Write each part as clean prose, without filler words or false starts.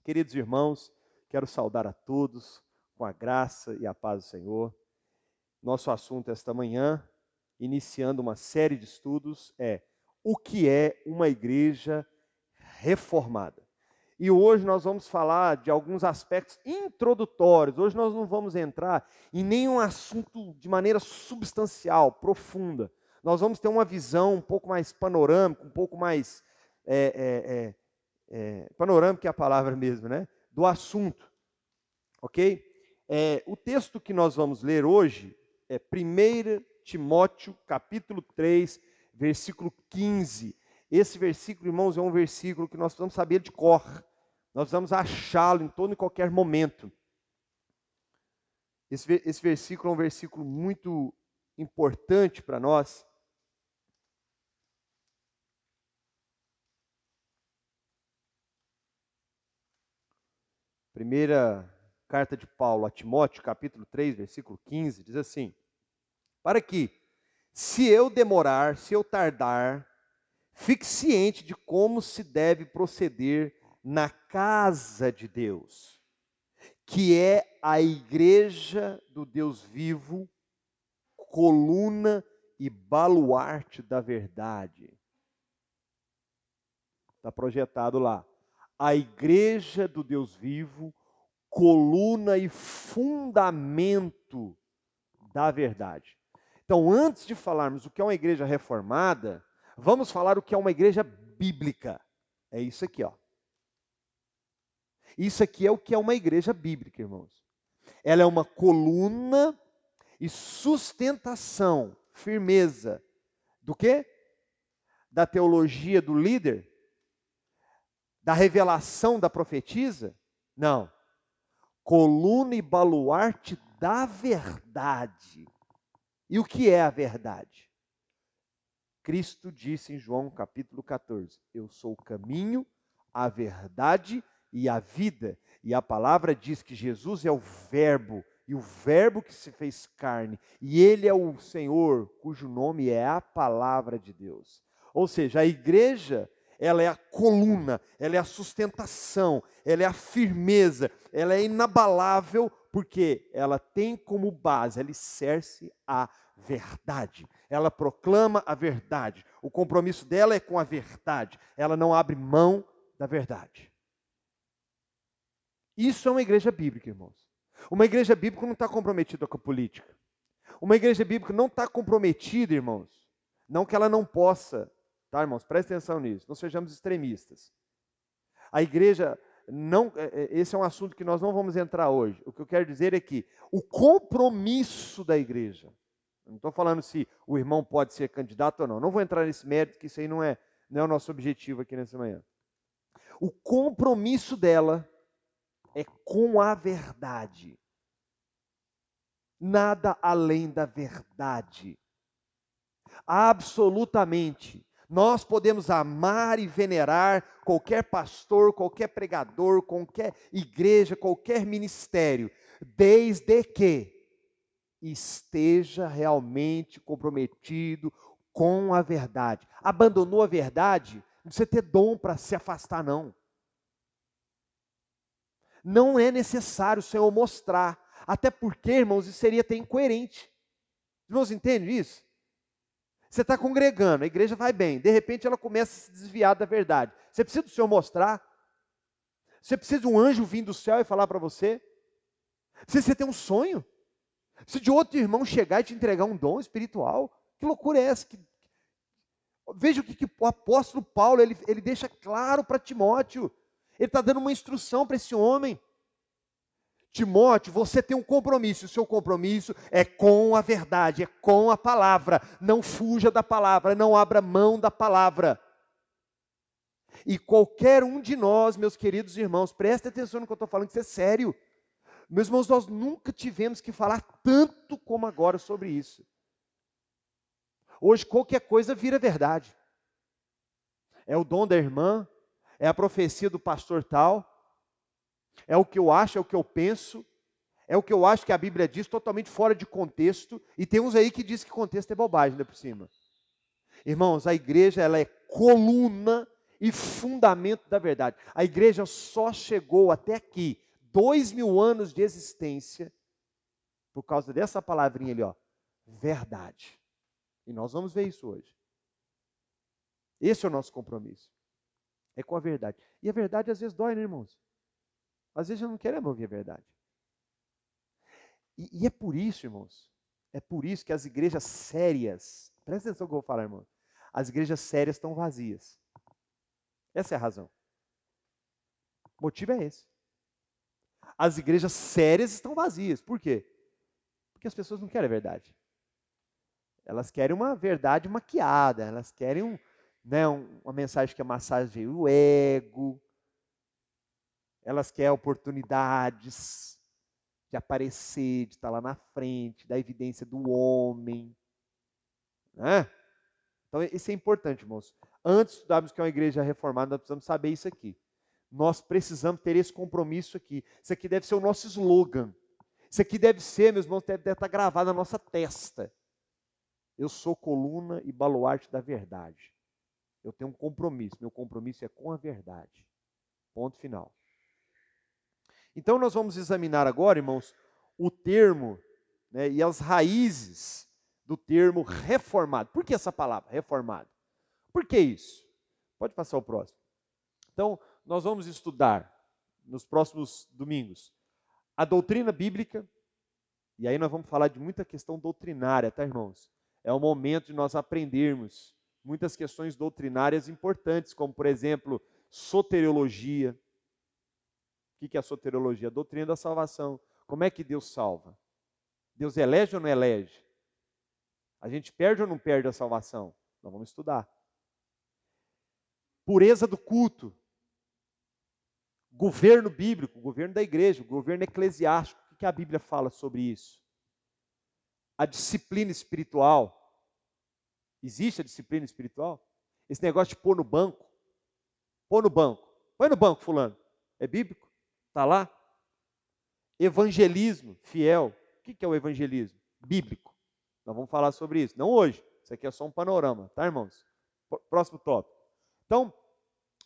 Queridos irmãos, quero saudar a todos com a graça e a paz do Senhor. Nosso assunto esta manhã, iniciando uma série de estudos, é o que é uma igreja reformada. E hoje nós vamos falar de alguns aspectos introdutórios. Hoje nós não vamos entrar em nenhum assunto de maneira substancial, profunda. Nós vamos ter uma visão um pouco mais panorâmica, um pouco mais panorâmica é a palavra mesmo, né? Do assunto, ok? O texto que nós vamos ler hoje é 1 Timóteo, capítulo 3, versículo 15. Esse versículo, irmãos, é um versículo que nós precisamos saber de cor. Nós precisamos achá-lo em todo e qualquer momento. Esse versículo é um versículo muito importante para nós. Primeira carta de Paulo a Timóteo, capítulo 3, versículo 15, diz assim: para que, se eu demorar, se eu tardar, fique ciente de como se deve proceder na casa de Deus, que é a igreja do Deus vivo, coluna e baluarte da verdade. Está projetado lá. A igreja do Deus vivo, coluna e fundamento da verdade. Então, antes de falarmos o que é uma igreja reformada, vamos falar o que é uma igreja bíblica. É isso aqui, ó. Isso aqui é o que é uma igreja bíblica, irmãos. Ela é uma coluna e sustentação, firmeza. Do quê? Da teologia do líder? Da revelação da profetisa? Não. Coluna e baluarte da verdade. E o que é a verdade? Cristo disse em João capítulo 14, eu sou o caminho, a verdade e a vida. E a palavra diz que Jesus é o verbo, e o verbo que se fez carne. E ele é o Senhor, cujo nome é a palavra de Deus. Ou seja, a igreja, ela é a coluna, ela é a sustentação, ela é a firmeza, ela é inabalável, porque ela tem como base, alicerce a verdade. Ela proclama a verdade. O compromisso dela é com a verdade. Ela não abre mão da verdade. Isso é uma igreja bíblica, irmãos. Uma igreja bíblica não está comprometida com a política. Uma igreja bíblica não está comprometida, irmãos. Não que ela não possa, tá, irmãos? Preste atenção nisso. Não sejamos extremistas. A igreja não, esse é um assunto que nós não vamos entrar hoje. O que eu quero dizer é que o compromisso da igreja, não estou falando se o irmão pode ser candidato ou não. Não vou entrar nesse mérito, que isso aí não é o nosso objetivo aqui nessa manhã. O compromisso dela é com a verdade. Nada além da verdade. Absolutamente. Nós podemos amar e venerar qualquer pastor, qualquer pregador, qualquer igreja, qualquer ministério, desde que esteja realmente comprometido com a verdade. Abandonou a verdade, não precisa ter dom para se afastar, não. Não é necessário o Senhor mostrar, até porque, irmãos, isso seria até incoerente. Os irmãos entendem isso? Você está congregando, a igreja vai bem, de repente ela começa a se desviar da verdade. Você precisa do Senhor mostrar? Você precisa de um anjo vir do céu e falar para você? Você tem um sonho? Se de outro irmão chegar e te entregar um dom espiritual, que loucura é essa? Veja o que o apóstolo Paulo, ele deixa claro para Timóteo. Ele está dando uma instrução para esse homem. Timóteo, você tem um compromisso. O seu compromisso é com a verdade, é com a palavra. Não fuja da palavra, não abra mão da palavra. E qualquer um de nós, meus queridos irmãos, preste atenção no que eu estou falando, isso é sério. Meus irmãos, nós nunca tivemos que falar tanto como agora sobre isso. Hoje qualquer coisa vira verdade. É o dom da irmã, é a profecia do pastor tal, é o que eu acho, é o que eu penso, é o que eu acho que a Bíblia diz, totalmente fora de contexto, e tem uns aí que diz que contexto é bobagem, ainda por cima. Irmãos, a igreja, ela é coluna, e fundamento da verdade. A igreja só chegou até aqui, 2000 anos de existência, por causa dessa palavrinha ali, ó, verdade. E nós vamos ver isso hoje. Esse é o nosso compromisso. É com a verdade. E a verdade às vezes dói, né, irmãos? Às vezes eu não queremos ouvir a verdade. E é por isso, irmãos, é por isso que as igrejas sérias, presta atenção no que eu vou falar, irmão. As igrejas sérias estão vazias. Essa é a razão. O motivo é esse. As igrejas sérias estão vazias. Por quê? Porque as pessoas não querem a verdade. Elas querem uma verdade maquiada, elas querem uma mensagem que massageia o ego, elas querem oportunidades de aparecer, de estar lá na frente, da evidência do homem. Né? Então, isso é importante, irmãos. Antes de estudarmos que é uma igreja reformada, nós precisamos saber isso aqui. Nós precisamos ter esse compromisso aqui. Isso aqui deve ser o nosso slogan. Isso aqui deve ser, meus irmãos, deve estar gravado na nossa testa. Eu sou coluna e baluarte da verdade. Eu tenho um compromisso. Meu compromisso é com a verdade. Ponto final. Então, nós vamos examinar agora, irmãos, o termo, né, e as raízes do termo reformado. Por que essa palavra, reformado? Por que isso? Pode passar o próximo. Então, nós vamos estudar, nos próximos domingos, a doutrina bíblica, e aí nós vamos falar de muita questão doutrinária, tá, irmãos? É o momento de nós aprendermos muitas questões doutrinárias importantes, como, por exemplo, soteriologia. O que é a soteriologia? A doutrina da salvação. Como é que Deus salva? Deus elege ou não elege? A gente perde ou não perde a salvação? Nós vamos estudar. Pureza do culto. Governo bíblico, governo da igreja, governo eclesiástico. O que a Bíblia fala sobre isso? A disciplina espiritual. Existe a disciplina espiritual? Esse negócio de pôr no banco. Pôr no banco. Põe no banco, fulano. É bíblico? Está lá? Evangelismo fiel. O que é o evangelismo? Bíblico. Nós vamos falar sobre isso. Não hoje. Isso aqui é só um panorama, tá, irmãos? Próximo tópico. Então,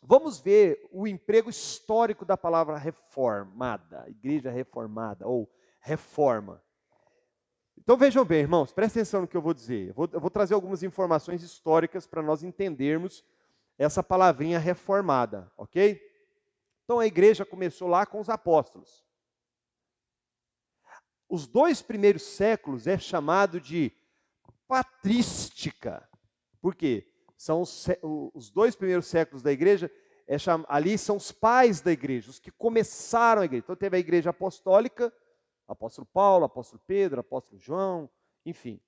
vamos ver o emprego histórico da palavra reformada, igreja reformada ou reforma. Então vejam bem, irmãos, prestem atenção no que eu vou dizer. Eu vou trazer algumas informações históricas para nós entendermos essa palavrinha reformada, ok? Então a igreja começou lá com os apóstolos. Os 2 primeiros séculos é chamado de patrística. Por quê? São os 2 primeiros séculos da igreja, ali são os pais da igreja, os que começaram a igreja. Então teve a igreja apostólica, apóstolo Paulo, apóstolo Pedro, apóstolo João, enfim.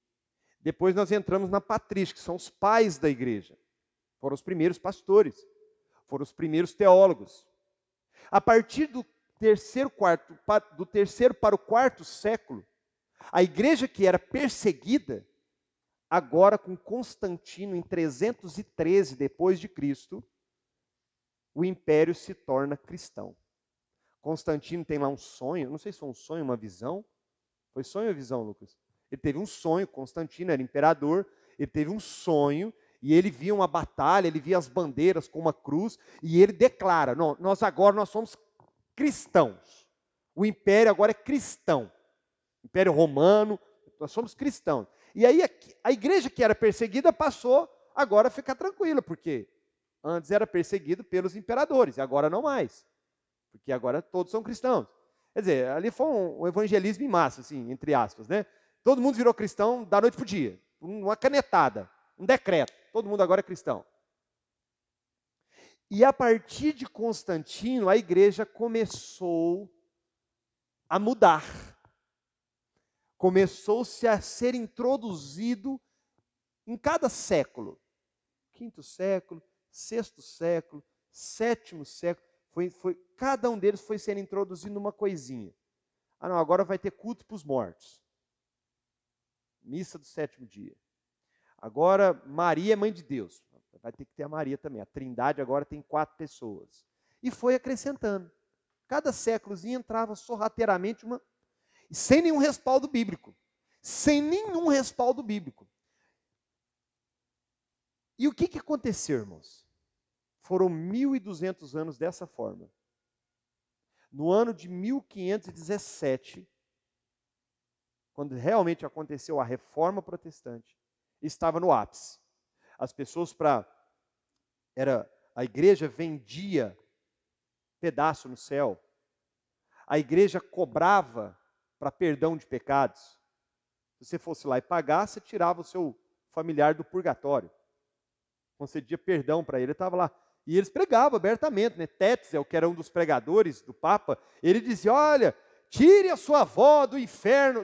Depois nós entramos na patrística, que são os pais da igreja. Foram os primeiros pastores, foram os primeiros teólogos. A partir do terceiro para o quarto século, a igreja que era perseguida, agora com Constantino em 313 depois de Cristo, o império se torna cristão. Constantino tem lá um sonho, não sei se foi um sonho, uma visão. Foi sonho ou visão, Lucas? Ele teve um sonho, Constantino era imperador, ele teve um sonho, e ele via uma batalha, ele via as bandeiras com uma cruz, e ele declara, não, nós somos cristãos. O império agora é cristão. Império Romano, nós somos cristãos. E aí a igreja que era perseguida passou agora a ficar tranquila, porque antes era perseguido pelos imperadores, e agora não mais. Porque agora todos são cristãos. Quer dizer, ali foi um evangelismo em massa, assim, entre aspas, né? Todo mundo virou cristão da noite para o dia. Uma canetada, um decreto. Todo mundo agora é cristão. E a partir de Constantino, a igreja começou a mudar. Começou-se a ser introduzido em cada século. 5º século, 6º século, 7º século. Cada um deles foi sendo introduzido numa coisinha. Ah, não, agora vai ter culto para os mortos. Missa do 7º dia. Agora, Maria é mãe de Deus. Vai ter que ter a Maria também. A Trindade agora tem 4 pessoas. E foi acrescentando. Cada séculozinho entrava sorrateiramente uma... Sem nenhum respaldo bíblico. Sem nenhum respaldo bíblico. E o que aconteceu, irmãos? Foram 1.200 anos dessa forma. No ano de 1517, quando realmente aconteceu a Reforma Protestante, estava no ápice. As pessoas a igreja vendia pedaço no céu. A igreja cobrava para perdão de pecados. Se você fosse lá e pagasse, você tirava o seu familiar do purgatório. Concedia perdão para ele estava lá. E eles pregavam abertamente, né? Tetzel, que era um dos pregadores do Papa, ele dizia, olha, tire a sua avó do inferno,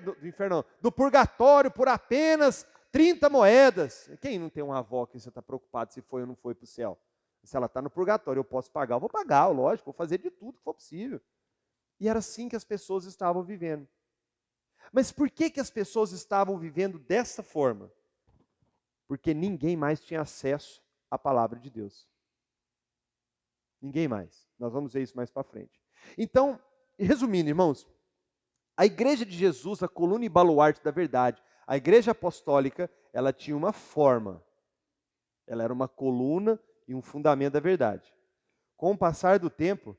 do purgatório por apenas 30 moedas. Quem não tem uma avó que você está preocupado se foi ou não foi para o céu? Se ela está no purgatório, eu posso pagar, eu vou pagar, lógico, vou fazer de tudo que for possível. E era assim que as pessoas estavam vivendo. Mas por que as pessoas estavam vivendo dessa forma? Porque ninguém mais tinha acesso à palavra de Deus. Ninguém mais. Nós vamos ver isso mais para frente. Então, resumindo, irmãos, a igreja de Jesus, a coluna e baluarte da verdade, a igreja apostólica, ela tinha uma forma. Ela era uma coluna e um fundamento da verdade. Com o passar do tempo,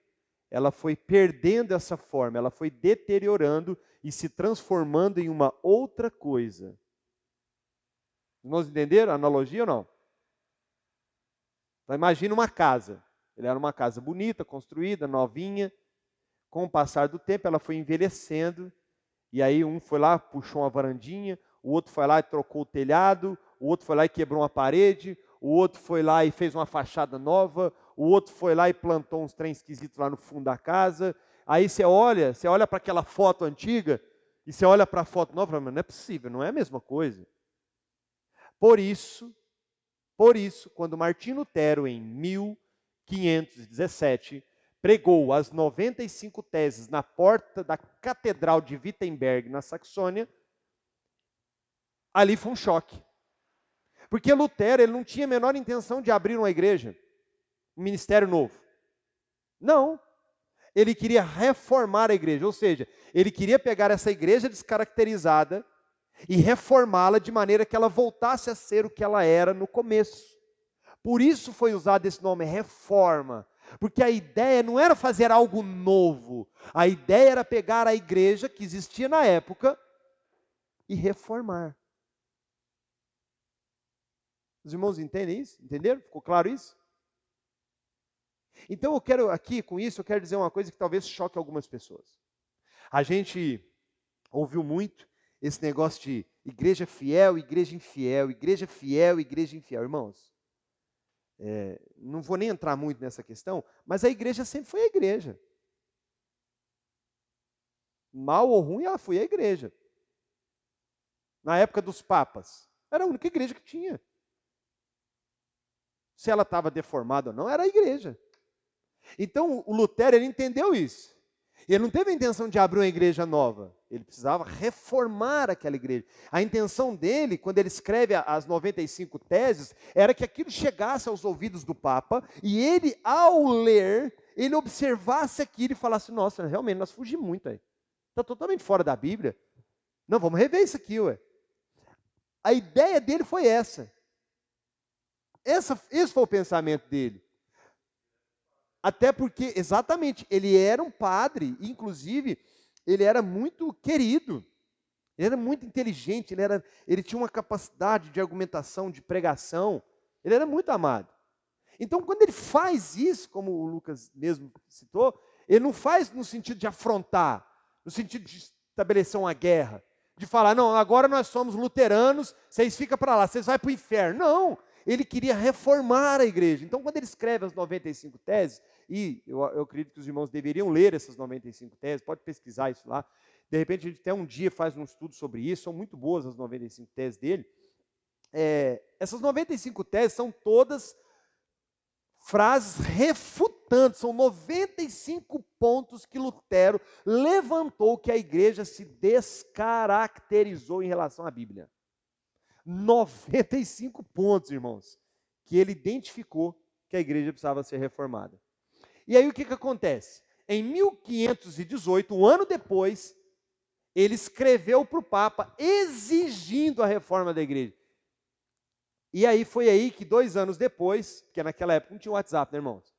ela foi perdendo essa forma, ela foi deteriorando e se transformando em uma outra coisa. Vamos entender a analogia ou não? Então, imagina uma casa. Ela era uma casa bonita, construída, novinha. Com o passar do tempo, ela foi envelhecendo. E aí um foi lá, puxou uma varandinha. O outro foi lá e trocou o telhado. O outro foi lá e quebrou uma parede. O outro foi lá e fez uma fachada nova. O outro foi lá e plantou uns trem esquisitos lá no fundo da casa. Aí você olha para aquela foto antiga e você olha para a foto nova e fala, mas não é possível, não é a mesma coisa. Por isso, quando Martinho Lutero, em 1517, pregou as 95 teses na porta da Catedral de Wittenberg, na Saxônia, ali foi um choque. Porque Lutero ele não tinha a menor intenção de abrir uma igreja, um ministério novo. Não. Ele queria reformar a igreja, ou seja, ele queria pegar essa igreja descaracterizada e reformá-la de maneira que ela voltasse a ser o que ela era no começo. Por isso foi usado esse nome, reforma. Porque a ideia não era fazer algo novo. A ideia era pegar a igreja que existia na época e reformar. Os irmãos entendem isso? Entenderam? Ficou claro isso? Então eu quero aqui, com isso, eu quero dizer uma coisa que talvez choque algumas pessoas. A gente ouviu muito esse negócio de igreja fiel, igreja infiel, igreja fiel, igreja infiel. Irmãos, não vou nem entrar muito nessa questão, mas a igreja sempre foi a igreja. Mal ou ruim, ela foi a igreja. Na época dos papas, era a única igreja que tinha. Se ela estava deformada ou não, era a igreja. Então, o Lutero, ele entendeu isso. Ele não teve a intenção de abrir uma igreja nova. Ele precisava reformar aquela igreja. A intenção dele, quando ele escreve as 95 teses, era que aquilo chegasse aos ouvidos do Papa e ele, ao ler, ele observasse aquilo e falasse, nossa, realmente, nós fugimos muito aí. Está totalmente fora da Bíblia. Não, vamos rever isso aqui, ué. A ideia dele foi essa. Esse foi o pensamento dele. Até porque, exatamente, ele era um padre, inclusive, ele era muito querido, ele era muito inteligente, ele tinha uma capacidade de argumentação, de pregação, ele era muito amado. Então, quando ele faz isso, como o Lucas mesmo citou, ele não faz no sentido de afrontar, no sentido de estabelecer uma guerra, de falar, não, agora nós somos luteranos, vocês ficam para lá, vocês vão para o inferno. Não, ele queria reformar a igreja. Então, quando ele escreve as 95 teses, e eu acredito que os irmãos deveriam ler essas 95 teses, pode pesquisar isso lá. De repente, a gente até um dia faz um estudo sobre isso, são muito boas as 95 teses dele. Essas 95 teses são todas frases refutantes, são 95 pontos que Lutero levantou que a igreja se descaracterizou em relação à Bíblia. 95 pontos, irmãos, que ele identificou que a igreja precisava ser reformada. E aí o que acontece? Em 1518, um ano depois, ele escreveu para o Papa exigindo a reforma da igreja. E aí foi aí que 2 anos depois, porque naquela época não tinha WhatsApp, né, irmãos?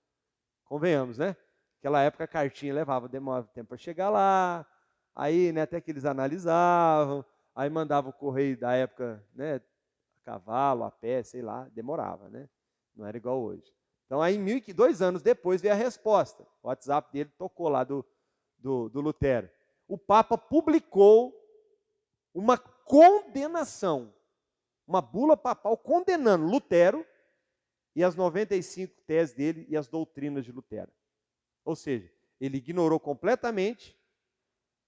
Convenhamos, né? Naquela época a cartinha demorava tempo para chegar lá, aí, né, até que eles analisavam, aí mandava o correio da época, né, a cavalo, a pé, sei lá, demorava, né? Não era igual hoje. Então aí 2 anos depois veio a resposta. O WhatsApp dele tocou lá do Lutero. O Papa publicou uma condenação, uma bula papal condenando Lutero e as 95 teses dele e as doutrinas de Lutero. Ou seja, ele ignorou completamente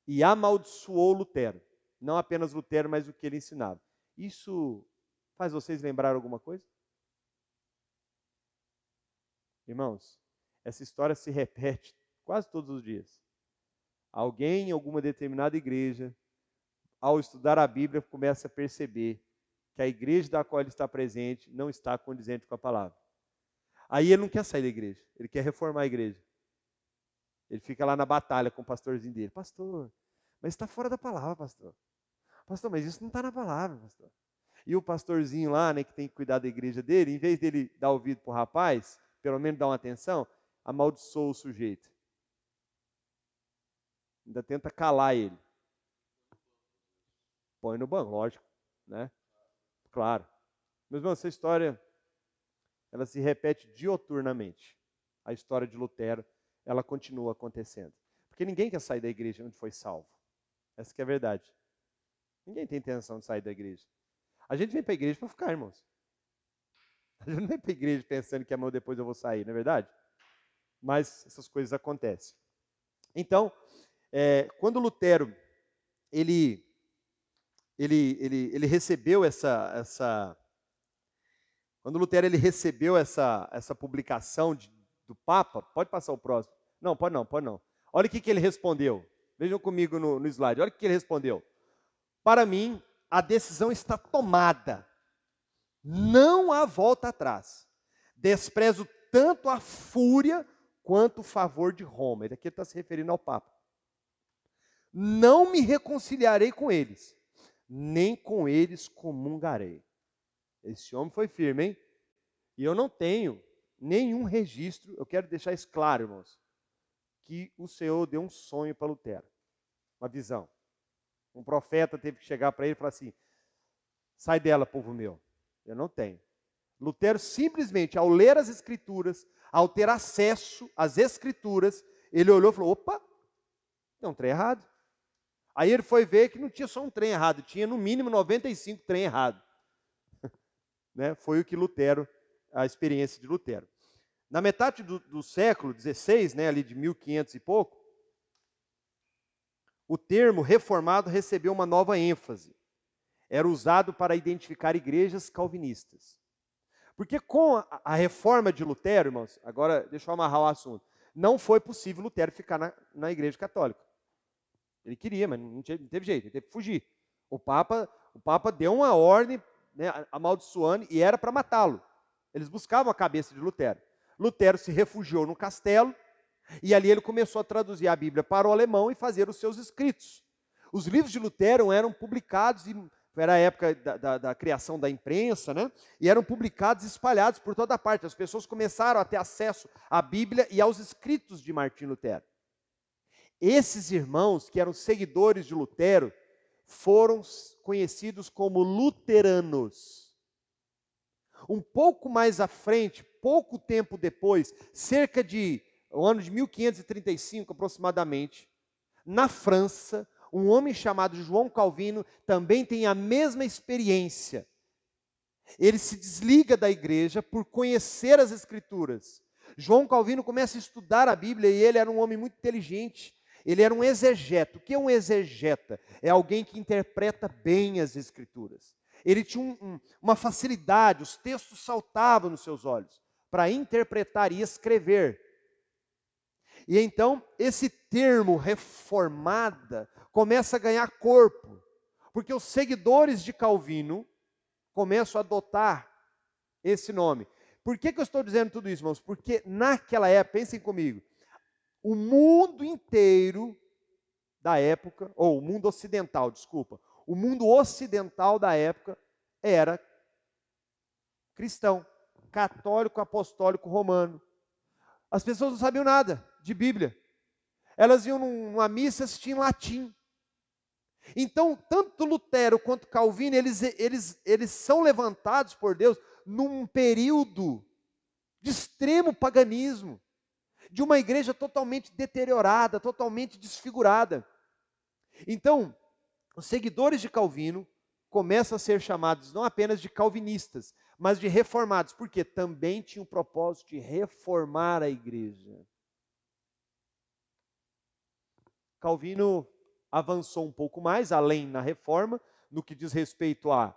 e amaldiçoou Lutero. Não apenas Lutero, mas o que ele ensinava. Isso faz vocês lembrar alguma coisa? Irmãos, essa história se repete quase todos os dias. Alguém em alguma determinada igreja, ao estudar a Bíblia, começa a perceber que a igreja da qual ele está presente não está condizente com a palavra. Aí ele não quer sair da igreja, ele quer reformar a igreja. Ele fica lá na batalha com o pastorzinho dele. Pastor, mas está fora da palavra, pastor. Pastor, mas isso não está na palavra, pastor. E o pastorzinho lá, né, que tem que cuidar da igreja dele, em vez dele dar ouvido para o rapaz, pelo menos dar uma atenção, amaldiçoa o sujeito. Ainda tenta calar ele. Põe no banco, lógico, né? Claro. Meus irmãos, essa história, ela se repete dioturnamente. A história de Lutero, ela continua acontecendo. Porque ninguém quer sair da igreja onde foi salvo. Essa que é a verdade. Ninguém tem intenção de sair da igreja. A gente vem para a igreja para ficar, irmãos. A gente não vem para a igreja pensando que amanhã depois eu vou sair, não é verdade? Mas essas coisas acontecem. Então, quando Lutero ele recebeu quando Lutero ele recebeu essa publicação do Papa, pode passar o próximo. Não, pode não, pode não. Olha o que ele respondeu. Vejam comigo no slide. Olha o que ele respondeu. Para mim, a decisão está tomada. Não há volta atrás. Desprezo tanto a fúria quanto o favor de Roma. Ele aqui está se referindo ao Papa. Não me reconciliarei com eles, nem com eles comungarei. Esse homem foi firme, hein? E eu não tenho nenhum registro, eu quero deixar isso claro, irmãos, que o Senhor deu um sonho para Lutero, uma visão. Um profeta teve que chegar para ele e falar assim, sai dela, povo meu. Eu não tenho. Lutero simplesmente, ao ler as Escrituras, ao ter acesso às Escrituras, ele olhou e falou, opa, tem um trem errado. Aí ele foi ver que não tinha só um trem errado, tinha no mínimo 95 trem errado. Né? Foi o que Lutero, a experiência de Lutero. Na metade do século XVI, né, ali de 1500 e pouco, o termo reformado recebeu uma nova ênfase. Era usado para identificar igrejas calvinistas. Porque com a reforma de Lutero, irmãos, agora deixa eu amarrar o assunto, não foi possível Lutero ficar na igreja católica. Ele queria, mas não teve jeito, ele teve que fugir. O Papa deu uma ordem, né, amaldiçoando, e era para matá-lo. Eles buscavam a cabeça de Lutero. Lutero se refugiou no castelo, e ali ele começou a traduzir a Bíblia para o alemão e fazer os seus escritos. Os livros de Lutero eram publicados, era a época da criação da imprensa, né? E eram publicados e espalhados por toda parte. As pessoas começaram a ter acesso à Bíblia e aos escritos de Martim Lutero. Esses irmãos, que eram seguidores de Lutero, foram conhecidos como luteranos. Um pouco mais à frente, pouco tempo depois, cerca de o ano de 1535 aproximadamente, na França, um homem chamado João Calvino também tem a mesma experiência. Ele se desliga da igreja por conhecer as Escrituras. João Calvino começa a estudar a Bíblia e ele era um homem muito inteligente. Ele era um exegeta. O que é um exegeta? É alguém que interpreta bem as Escrituras. Ele tinha uma facilidade, os textos saltavam nos seus olhos para interpretar e escrever. E então, esse termo reformada começa a ganhar corpo, porque os seguidores de Calvino começam a adotar esse nome. Por que eu estou dizendo tudo isso, irmãos? Porque naquela época, pensem comigo, o mundo inteiro da época, ou o mundo ocidental, desculpa, o mundo ocidental da época era cristão, católico, apostólico, romano. As pessoas não sabiam nada de Bíblia. Elas iam numa missa assistir em latim. Então, tanto Lutero quanto Calvino, eles são levantados por Deus num período de extremo paganismo, de uma igreja totalmente deteriorada, totalmente desfigurada. Então, os seguidores de Calvino começam a ser chamados não apenas de calvinistas, mas de reformados, porque também tinham o propósito de reformar a igreja. Calvino avançou um pouco mais, além na reforma, no que diz respeito a...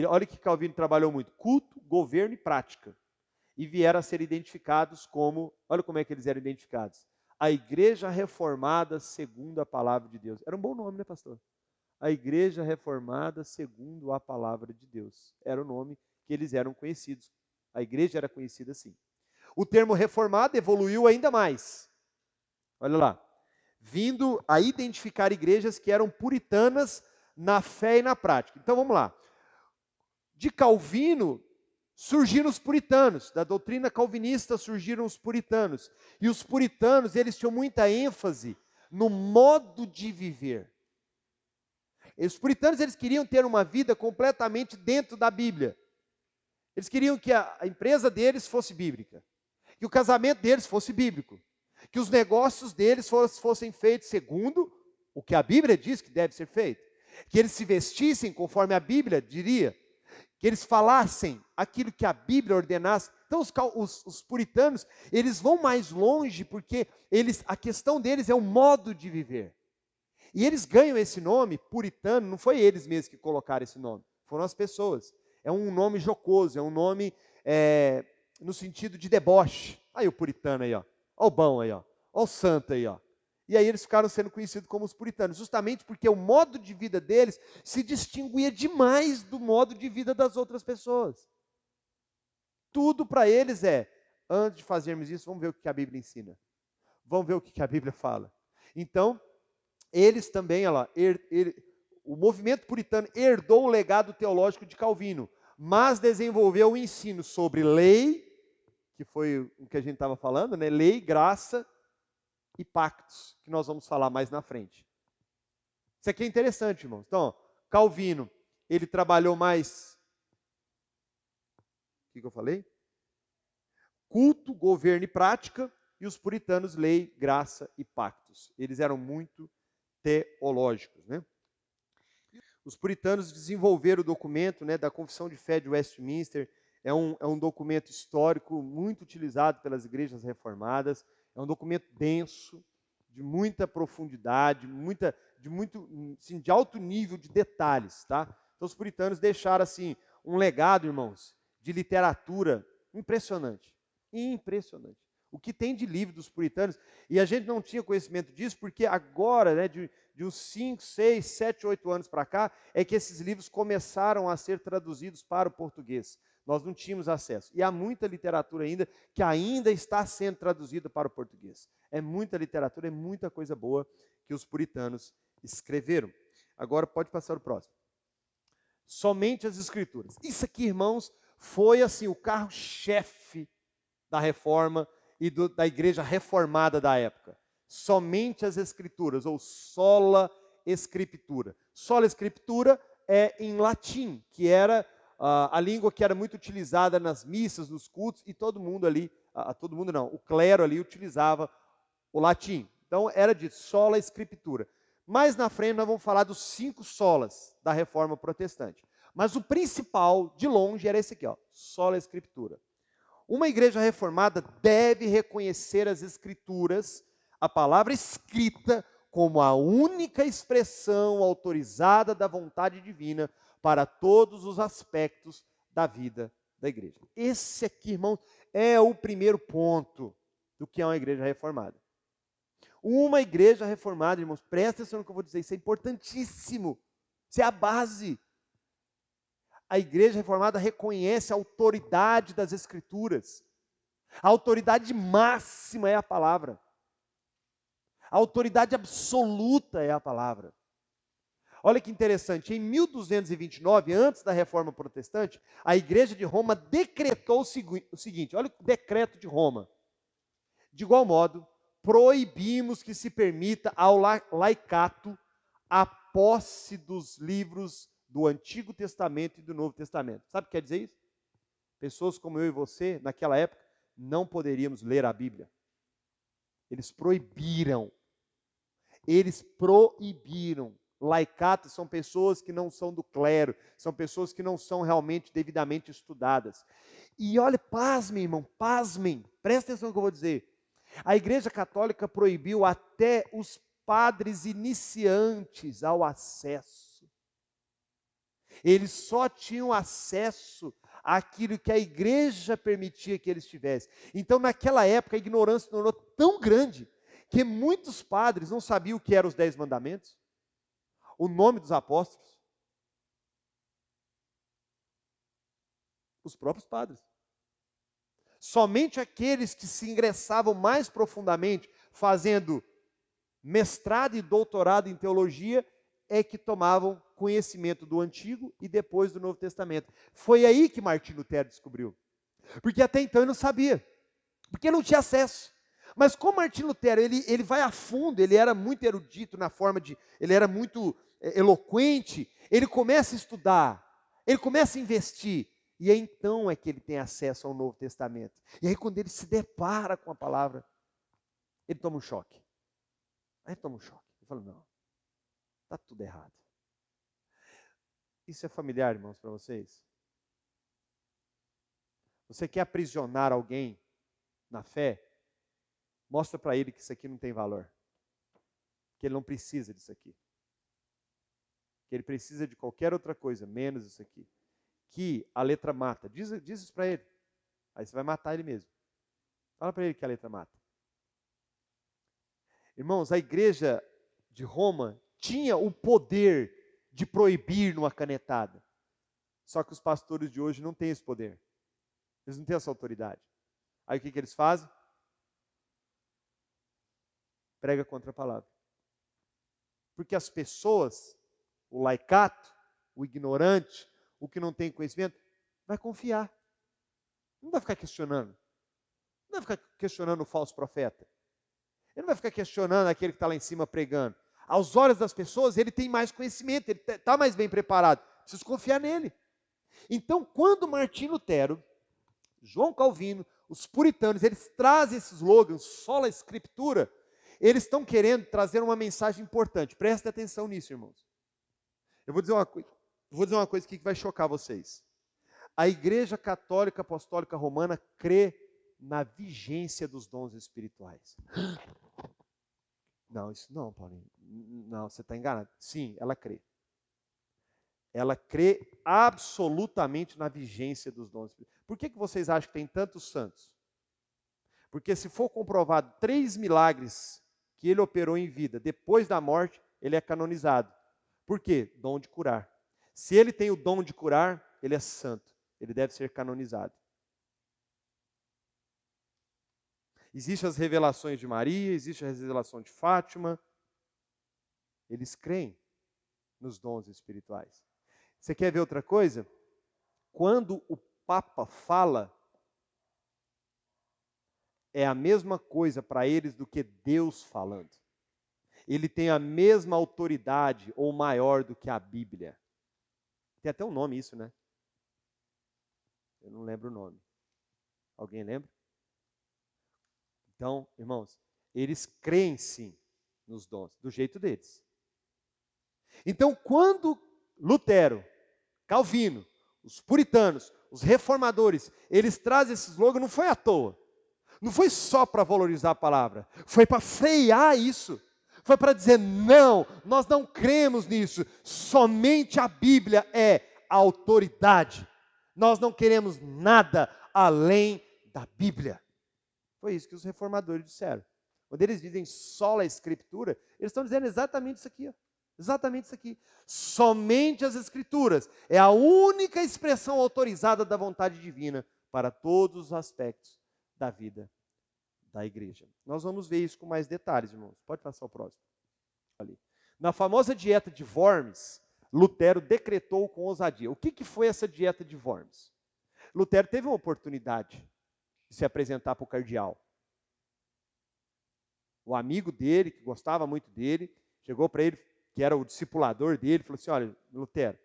olha que Calvino trabalhou muito: culto, governo e prática. E vieram a ser identificados como... olha como é que eles eram identificados: a Igreja Reformada segundo a Palavra de Deus. Era um bom nome, né, pastor? A Igreja Reformada segundo a Palavra de Deus. Era o nome que eles eram conhecidos. A igreja era conhecida assim. O termo reformado evoluiu ainda mais. Olha lá. Vindo a identificar igrejas que eram puritanas na fé e na prática. Então vamos lá. De Calvino surgiram os puritanos, da doutrina calvinista surgiram os puritanos. E os puritanos, eles tinham muita ênfase no modo de viver. Os puritanos, eles queriam ter uma vida completamente dentro da Bíblia. Eles queriam que a empresa deles fosse bíblica, que o casamento deles fosse bíblico, que os negócios deles fossem feitos segundo o que a Bíblia diz que deve ser feito, que eles se vestissem conforme a Bíblia diria, que eles falassem aquilo que a Bíblia ordenasse. Então os puritanos, eles vão mais longe porque a questão deles é o modo de viver. E eles ganham esse nome, puritano, não foi eles mesmos que colocaram esse nome, foram as pessoas. É um nome jocoso, é um nome no sentido de deboche. Aí o puritano aí, ó. Ó o bom aí, ó. Ó o santo aí, ó. E aí eles ficaram sendo conhecidos como os puritanos, justamente porque o modo de vida deles se distinguia demais do modo de vida das outras pessoas. Tudo para eles antes de fazermos isso, vamos ver o que a Bíblia ensina. Vamos ver o que a Bíblia fala. Então, eles também, olha lá, o movimento puritano herdou o legado teológico de Calvino, mas desenvolveu o ensino sobre lei, que foi o que a gente estava falando, né? Lei, graça e pactos, que nós vamos falar mais na frente. Isso aqui é interessante, irmãos. Então, Calvino, ele trabalhou mais... o que eu falei? Culto, governo e prática, e os puritanos, lei, graça e pactos. Eles eram muito teológicos, né? Os puritanos desenvolveram o documento, né, da Confissão de Fé de Westminster. É um documento histórico muito utilizado pelas igrejas reformadas. É um documento denso, de muita profundidade, de alto nível de detalhes, tá? Então os puritanos deixaram assim um legado, irmãos, de literatura impressionante, impressionante. O que tem de livro dos puritanos, e a gente não tinha conhecimento disso, porque agora, né, de uns 5, 6, 7, 8 anos para cá, é que esses livros começaram a ser traduzidos para o português. Nós não tínhamos acesso. E há muita literatura ainda que ainda está sendo traduzida para o português. É muita literatura, é muita coisa boa que os puritanos escreveram. Agora pode passar o próximo. Somente as Escrituras. Isso aqui, irmãos, foi assim o carro-chefe da reforma e da igreja reformada da época. Somente as Escrituras, ou sola Escritura. Sola Escritura é em latim, que era a língua que era muito utilizada nas missas, nos cultos, e todo mundo ali, todo mundo não, o clero ali utilizava o latim. Então era de sola Escritura. Mais na frente nós vamos falar dos 5 solas da reforma protestante. Mas o principal, de longe, era esse aqui, ó, sola Escritura. Uma igreja reformada deve reconhecer as Escrituras, a palavra escrita, como a única expressão autorizada da vontade divina para todos os aspectos da vida da igreja. Esse aqui, irmão, é o primeiro ponto do que é uma igreja reformada. Uma igreja reformada, irmãos, presta atenção no que eu vou dizer, isso é importantíssimo, isso é a base. A igreja reformada reconhece a autoridade das Escrituras. A autoridade máxima é a palavra. A autoridade absoluta é a palavra. Olha que interessante, em 1229, antes da Reforma Protestante, a Igreja de Roma decretou o seguinte, olha o decreto de Roma. De igual modo, proibimos que se permita ao laicato a posse dos livros do Antigo Testamento e do Novo Testamento. Sabe o que quer dizer isso? Pessoas como eu e você, naquela época, não poderíamos ler a Bíblia. Eles proibiram. Eles proibiram. Laicatos são pessoas que não são do clero, são pessoas que não são realmente devidamente estudadas. E olha, pasmem, irmão, pasmem, presta atenção no que eu vou dizer. A Igreja Católica proibiu até os padres iniciantes ao acesso. Eles só tinham acesso àquilo que a igreja permitia que eles tivessem. Então, naquela época, a ignorância se tornou tão grande que muitos padres não sabiam o que eram os 10 mandamentos, o nome dos apóstolos. Os próprios padres. Somente aqueles que se ingressavam mais profundamente, fazendo mestrado e doutorado em teologia, é que tomavam conhecimento do Antigo e depois do Novo Testamento. Foi aí que Martim Lutero descobriu. Porque até então ele não sabia, porque não tinha acesso. Mas como Martim Lutero, ele vai a fundo, ele era muito erudito na forma de, ele era muito eloquente, ele começa a estudar, ele começa a investir, e aí então é que ele tem acesso ao Novo Testamento. E aí quando ele se depara com a palavra, ele toma um choque. Aí ele toma um choque. Ele fala, não, está tudo errado. Isso é familiar, irmãos, para vocês? Você quer aprisionar alguém na fé? Mostra para ele que isso aqui não tem valor. Que ele não precisa disso aqui. Que ele precisa de qualquer outra coisa, menos isso aqui. Que a letra mata. Diz isso para ele. Aí você vai matar ele mesmo. Fala para ele que a letra mata. Irmãos, a igreja de Roma tinha o poder de proibir numa canetada. Só que os pastores de hoje não têm esse poder. Eles não têm essa autoridade. Aí o que eles fazem? Prega contra a palavra. Porque as pessoas, o laicato, o ignorante, o que não tem conhecimento, vai confiar. Não vai ficar questionando. Não vai ficar questionando o falso profeta. Ele não vai ficar questionando aquele que está lá em cima pregando. Aos olhos das pessoas, ele tem mais conhecimento, ele está mais bem preparado. Preciso confiar nele. Então, quando Martim Lutero, João Calvino, os puritanos, eles trazem esses slogans, sola escritura, eles estão querendo trazer uma mensagem importante. Prestem atenção nisso, irmãos. Eu vou dizer uma coisa aqui que vai chocar vocês. A Igreja Católica Apostólica Romana crê na vigência dos dons espirituais. Não, isso não, Paulinho. Não, você está enganado. Sim, ela crê. Ela crê absolutamente na vigência dos dons espirituais. Por que vocês acham que tem tantos santos? Porque se for comprovado 3 milagres que ele operou em vida, depois da morte, ele é canonizado. Por quê? Dom de curar. Se ele tem o dom de curar, ele é santo. Ele deve ser canonizado. Existem as revelações de Maria, existe a revelação de Fátima. Eles creem nos dons espirituais. Você quer ver outra coisa? Quando o Papa fala, é a mesma coisa para eles do que Deus falando. Ele tem a mesma autoridade ou maior do que a Bíblia. Tem até um nome isso, né? Eu não lembro o nome. Alguém lembra? Então, irmãos, eles creem sim nos dons, do jeito deles. Então, quando Lutero, Calvino, os puritanos, os reformadores, eles trazem esse slogan, não foi à toa. Não foi só para valorizar a palavra, foi para frear isso. Foi para dizer, não, nós não cremos nisso. Somente a Bíblia é a autoridade. Nós não queremos nada além da Bíblia. Foi isso que os reformadores disseram. Quando eles dizem sola escritura, eles estão dizendo exatamente isso aqui. Ó. Exatamente isso aqui. Somente as Escrituras é a única expressão autorizada da vontade divina para todos os aspectos da vida da igreja. Nós vamos ver isso com mais detalhes, irmãos. Pode passar o próximo. Ali. Na famosa dieta de Worms, Lutero decretou com ousadia. O que foi essa dieta de Worms? Lutero teve uma oportunidade de se apresentar para o cardeal. O amigo dele, que gostava muito dele, chegou para ele, que era o discipulador dele, falou assim: olha, Lutero,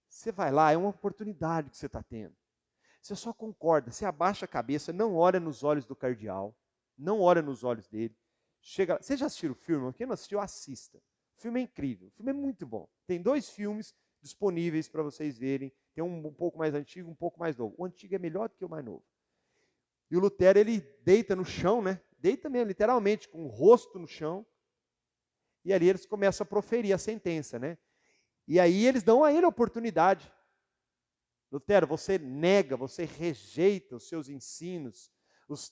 você vai lá, é uma oportunidade que você está tendo. Você só concorda, você abaixa a cabeça, não olha nos olhos do cardeal, não olha nos olhos dele. Chega, você já assistiu o filme? Quem não assistiu, assista. O filme é incrível, o filme é muito bom. Tem 2 filmes disponíveis para vocês verem. Tem um pouco mais antigo, um pouco mais novo. O antigo é melhor do que o mais novo. E o Lutero, ele deita no chão, né? Deita mesmo, literalmente, com o rosto no chão. E ali eles começam a proferir a sentença, né? E aí eles dão a ele a oportunidade. Lutero, você nega, você rejeita os seus ensinos,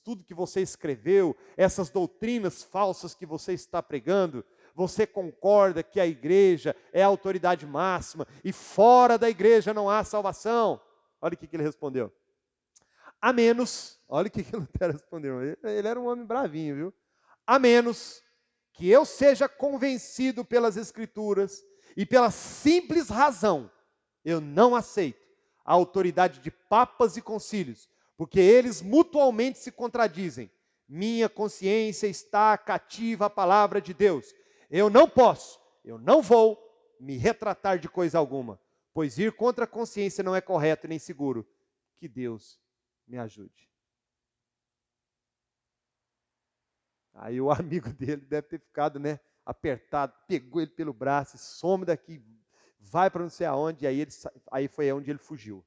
tudo que você escreveu, essas doutrinas falsas que você está pregando. Você concorda que a igreja é a autoridade máxima e fora da igreja não há salvação? Olha o que ele respondeu. A menos, olha o que Lutero respondeu, ele era um homem bravinho, viu? A menos que eu seja convencido pelas Escrituras e pela simples razão, eu não aceito a autoridade de papas e concílios, porque eles mutualmente se contradizem. Minha consciência está cativa à palavra de Deus. Eu não posso, eu não vou me retratar de coisa alguma, pois ir contra a consciência não é correto nem seguro. Que Deus me ajude. Aí o amigo dele deve ter ficado, né, apertado, pegou ele pelo braço, some daqui, vai para não sei aonde, e aí foi onde ele fugiu.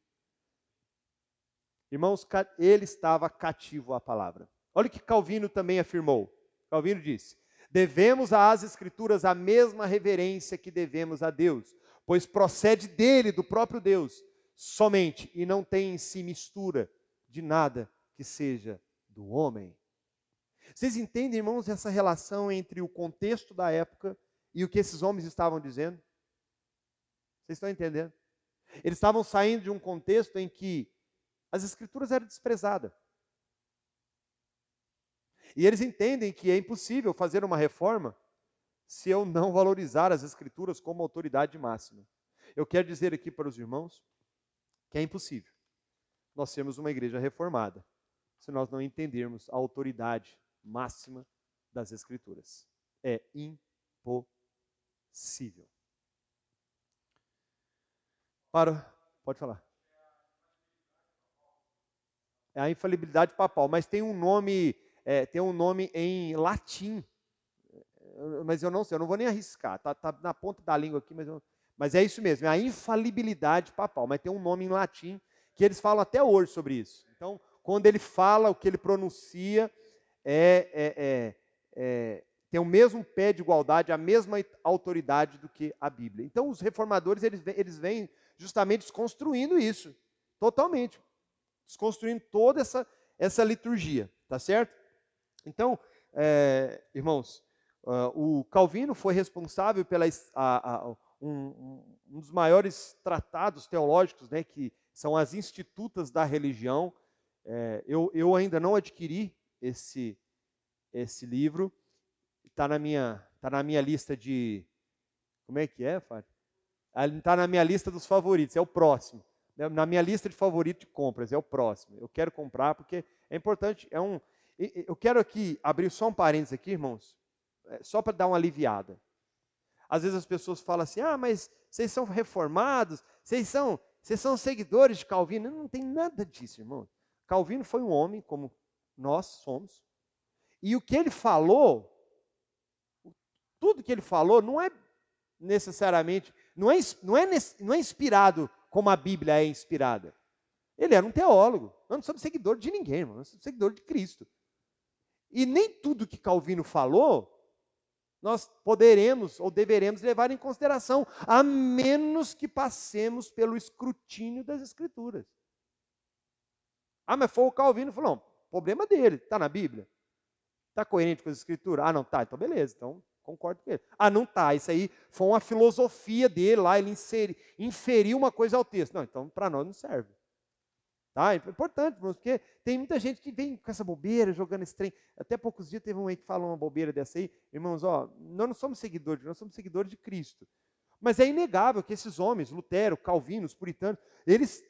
Irmãos, ele estava cativo à palavra. Olha o que Calvino também afirmou. Calvino disse: devemos às Escrituras a mesma reverência que devemos a Deus, pois procede dele, do próprio Deus, somente, e não tem em si mistura de nada que seja do homem. Vocês entendem, irmãos, essa relação entre o contexto da época e o que esses homens estavam dizendo? Vocês estão entendendo? Eles estavam saindo de um contexto em que as Escrituras eram desprezadas. E eles entendem que é impossível fazer uma reforma se eu não valorizar as Escrituras como autoridade máxima. Eu quero dizer aqui para os irmãos que é impossível nós sermos uma igreja reformada se nós não entendermos a autoridade máxima das Escrituras. É impossível. Pode falar. É a infalibilidade papal, mas tem um nome em latim, mas eu não sei, eu não vou nem arriscar, tá na ponta da língua aqui, mas é isso mesmo, é a infalibilidade papal, mas tem um nome em latim que eles falam até hoje sobre isso. Então, quando ele fala, o que ele pronuncia tem o mesmo pé de igualdade, a mesma autoridade do que a Bíblia. Então, os reformadores, eles vêm justamente desconstruindo isso, totalmente. Desconstruindo toda essa liturgia, tá certo? Então, irmãos, o Calvino foi responsável pela um dos maiores tratados teológicos, né, que são as Institutas da Religião. Eu ainda não adquiri esse livro, está na minha lista de... Como é que é, Fábio? Está na minha lista dos favoritos, é o próximo. Na minha lista de favoritos de compras, é o próximo. Eu quero comprar porque é importante. Eu quero aqui abrir só um parênteses aqui, irmãos, só para dar uma aliviada. Às vezes as pessoas falam assim: mas vocês são reformados, vocês são seguidores de Calvino. Não tem nada disso, irmão. Calvino foi um homem como nós somos. E o que ele falou, tudo que ele falou não é necessariamente, não é inspirado como a Bíblia é inspirada. Ele era um teólogo. Nós não somos seguidores de ninguém, irmão. Nós somos seguidores de Cristo. E nem tudo que Calvino falou, nós poderemos ou deveremos levar em consideração, a menos que passemos pelo escrutínio das Escrituras. Mas foi o Calvino que falou: não, problema dele, está na Bíblia? Está coerente com as Escrituras? Não está, então beleza, então concordo com ele. Não está, isso aí foi uma filosofia dele lá, ele inferiu uma coisa ao texto. Não, então para nós não serve. Tá? É importante, irmãos, porque tem muita gente que vem com essa bobeira, jogando esse trem. Até poucos dias teve um aí que falou uma bobeira dessa aí. Irmãos, ó, nós não somos seguidores, nós somos seguidores de Cristo. Mas é inegável que esses homens, Lutero, Calvino, os puritanos, eles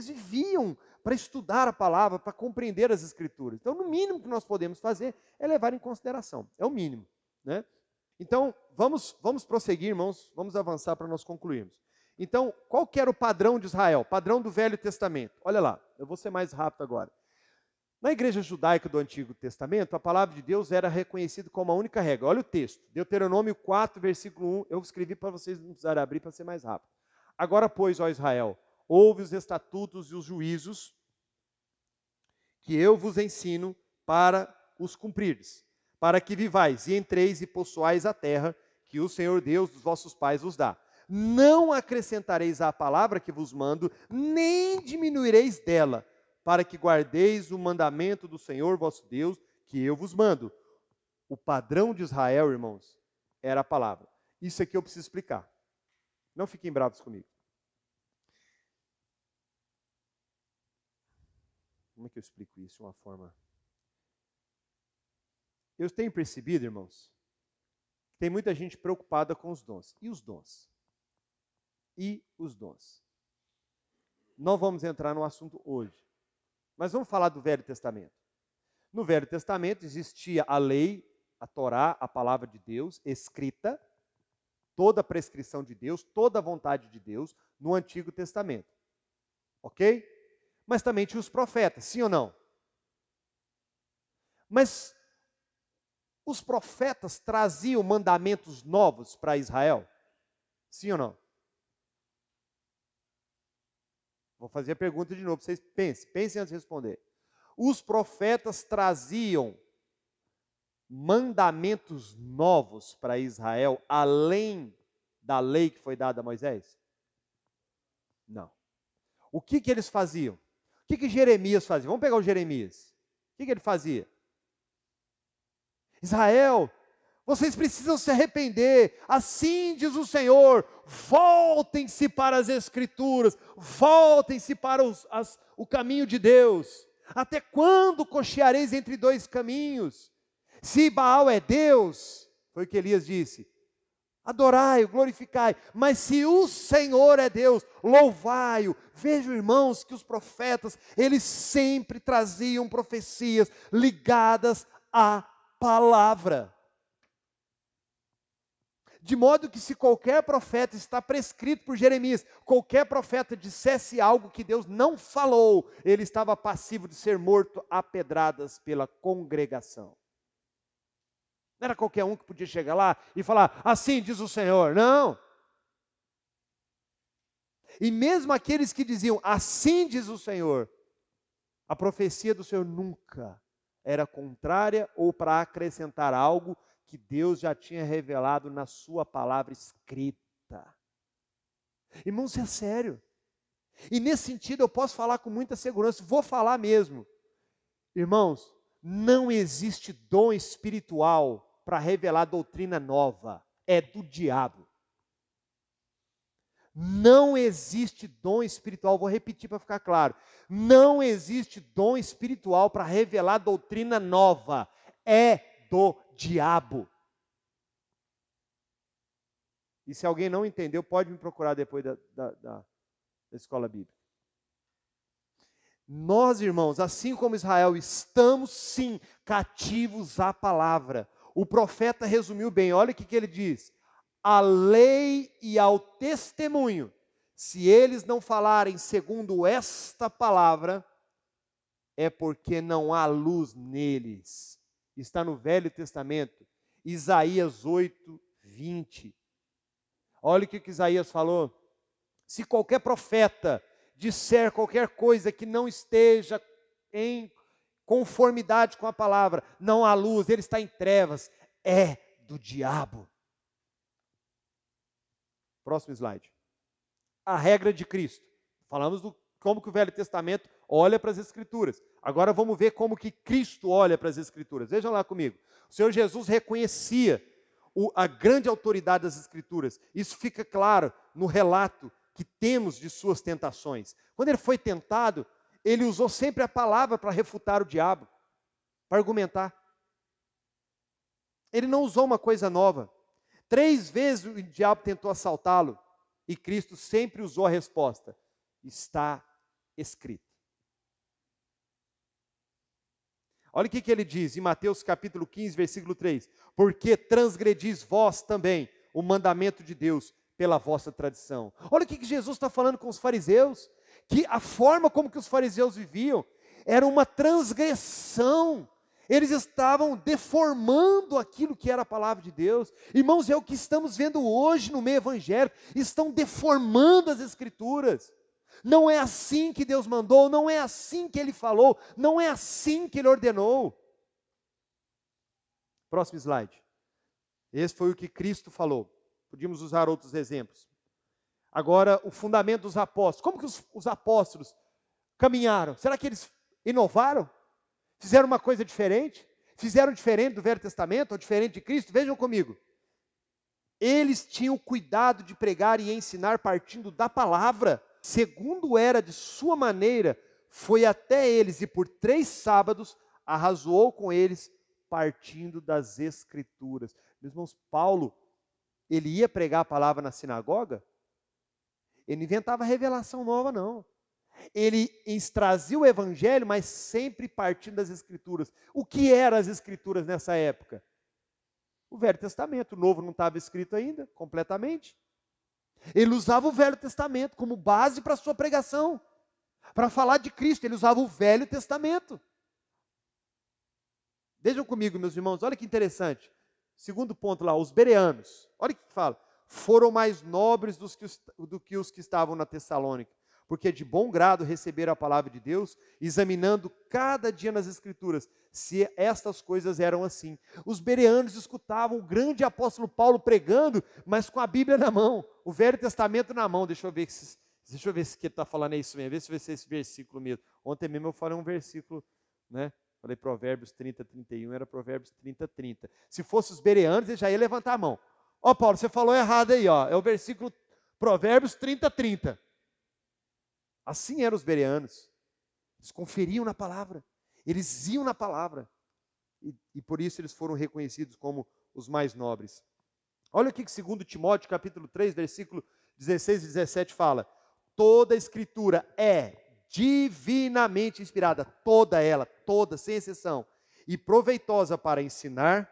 viviam para estudar a palavra, para compreender as Escrituras. Então, no mínimo que nós podemos fazer é levar em consideração. É o mínimo, né? Então, vamos prosseguir, irmãos, vamos avançar para nós concluirmos. Então, qual que era o padrão de Israel? Padrão do Velho Testamento. Olha lá, eu vou ser mais rápido agora. Na igreja judaica do Antigo Testamento, a palavra de Deus era reconhecida como a única regra. Olha o texto, Deuteronômio 4, versículo 1, eu escrevi para vocês não precisarem abrir para ser mais rápido. Agora, pois, ó Israel, ouve os estatutos e os juízos que eu vos ensino para os cumprirdes, para que vivais e entreis e possuais a terra que o Senhor Deus dos vossos pais vos dá. Não acrescentareis à palavra que vos mando, nem diminuireis dela, para que guardeis o mandamento do Senhor vosso Deus, que eu vos mando. O padrão de Israel, irmãos, era a palavra. Isso aqui eu preciso explicar. Não fiquem bravos comigo. Como é que eu explico isso de uma forma... Eu tenho percebido, irmãos, que tem muita gente preocupada com os dons. E os dons? E os dons? Não vamos entrar no assunto hoje. Mas vamos falar do Velho Testamento. No Velho Testamento existia a lei, a Torá, a palavra de Deus, escrita, toda a prescrição de Deus, toda a vontade de Deus, no Antigo Testamento. Ok? Mas também tinha os profetas, sim ou não? Mas os profetas traziam mandamentos novos para Israel? Sim ou não? Vou fazer a pergunta de novo, vocês pensem antes de responder. Os profetas traziam mandamentos novos para Israel, além da lei que foi dada a Moisés? Não. O que eles faziam? O que Jeremias fazia? Vamos pegar o Jeremias. O que ele fazia? Israel, vocês precisam se arrepender, assim diz o Senhor, voltem-se para as Escrituras, voltem-se para o caminho de Deus. Até quando cocheareis entre dois caminhos? Se Baal é Deus, foi o que Elias disse, adorai-o, glorificai, mas se o Senhor é Deus, louvai-o. Vejam, irmãos, que os profetas, eles sempre traziam profecias ligadas à palavra. De modo que se qualquer profeta está prescrito por Jeremias, qualquer profeta dissesse algo que Deus não falou, ele estava passivo de ser morto a pedradas pela congregação. Não era qualquer um que podia chegar lá e falar, assim diz o Senhor. Não. E mesmo aqueles que diziam, assim diz o Senhor, a profecia do Senhor nunca era contrária ou para acrescentar algo que Deus já tinha revelado na sua palavra escrita. Irmãos, é sério. E nesse sentido eu posso falar com muita segurança, vou falar mesmo. Irmãos, não existe dom espiritual para revelar doutrina nova. É do diabo. Não existe dom espiritual, vou repetir para ficar claro. Não existe dom espiritual para revelar doutrina nova. É do diabo. E se alguém não entendeu, pode me procurar depois da escola bíblica. Nós, irmãos, assim como Israel, estamos sim cativos à palavra. O profeta resumiu bem, olha o que ele diz. A lei e ao testemunho, se eles não falarem segundo esta palavra, é porque não há luz neles. Está no Velho Testamento, Isaías 8, 20. Olha o que Isaías falou. Se qualquer profeta disser qualquer coisa que não esteja em conformidade com a palavra, não há luz, ele está em trevas, é do diabo. Próximo slide. A regra de Cristo. Falamos como que o Velho Testamento olha para as Escrituras. Agora vamos ver como que Cristo olha para as Escrituras. Vejam lá comigo. O Senhor Jesus reconhecia a grande autoridade das Escrituras. Isso fica claro no relato que temos de suas tentações. Quando ele foi tentado, ele usou sempre a palavra para refutar o diabo, para argumentar. Ele não usou uma coisa nova. 3 vezes o diabo tentou assaltá-lo e Cristo sempre usou a resposta: está escrito. Olha o que ele diz em Mateus capítulo 15, versículo 3. Porque transgredis vós também o mandamento de Deus pela vossa tradição. Olha o que Jesus está falando com os fariseus. Que a forma como que os fariseus viviam era uma transgressão. Eles estavam deformando aquilo que era a palavra de Deus. Irmãos, é o que estamos vendo hoje no meio evangélico. Estão deformando as Escrituras. Não é assim que Deus mandou, não é assim que Ele falou, não é assim que Ele ordenou. Próximo slide. Esse foi o que Cristo falou. Podíamos usar outros exemplos. Agora, o fundamento dos apóstolos. Como que os apóstolos caminharam? Será que eles inovaram? Fizeram uma coisa diferente? Fizeram diferente do Velho Testamento ou diferente de Cristo? Vejam comigo. Eles tinham cuidado de pregar e ensinar partindo da palavra. Segundo era de sua maneira, foi até eles e por 3 sábados arrazoou com eles, partindo das Escrituras. Meus irmãos, Paulo, ele ia pregar a palavra na sinagoga, ele não inventava revelação nova, não. Ele trazia o evangelho, mas sempre partindo das Escrituras. O que eram as Escrituras nessa época? O Velho Testamento, o Novo não estava escrito ainda, completamente. Ele usava o Velho Testamento como base para a sua pregação. Para falar de Cristo, ele usava o Velho Testamento. Vejam comigo, meus irmãos, olha que interessante. Segundo ponto lá, os bereanos. Olha o que fala. Foram mais nobres do que os que estavam na Tessalônica, porque de bom grado receberam a palavra de Deus, examinando cada dia nas Escrituras, se estas coisas eram assim. Os bereanos escutavam o grande apóstolo Paulo pregando, mas com a Bíblia na mão, o Velho Testamento na mão. Deixa eu ver se o que ele está falando é isso mesmo, ver se esse versículo mesmo. Ontem mesmo eu falei um versículo, né? Falei Provérbios 30, 31, era Provérbios 30, 30. Se fosse os bereanos, ele já ia levantar a mão. Ó Paulo, você falou errado aí, ó. É o versículo Provérbios 30, 30. Assim eram os bereanos. Eles conferiam na palavra. Eles iam na palavra. E por isso eles foram reconhecidos como os mais nobres. Olha o que 2 Timóteo, capítulo 3, versículo 16 e 17 fala. Toda a Escritura é divinamente inspirada, toda ela, toda, sem exceção, e proveitosa para ensinar,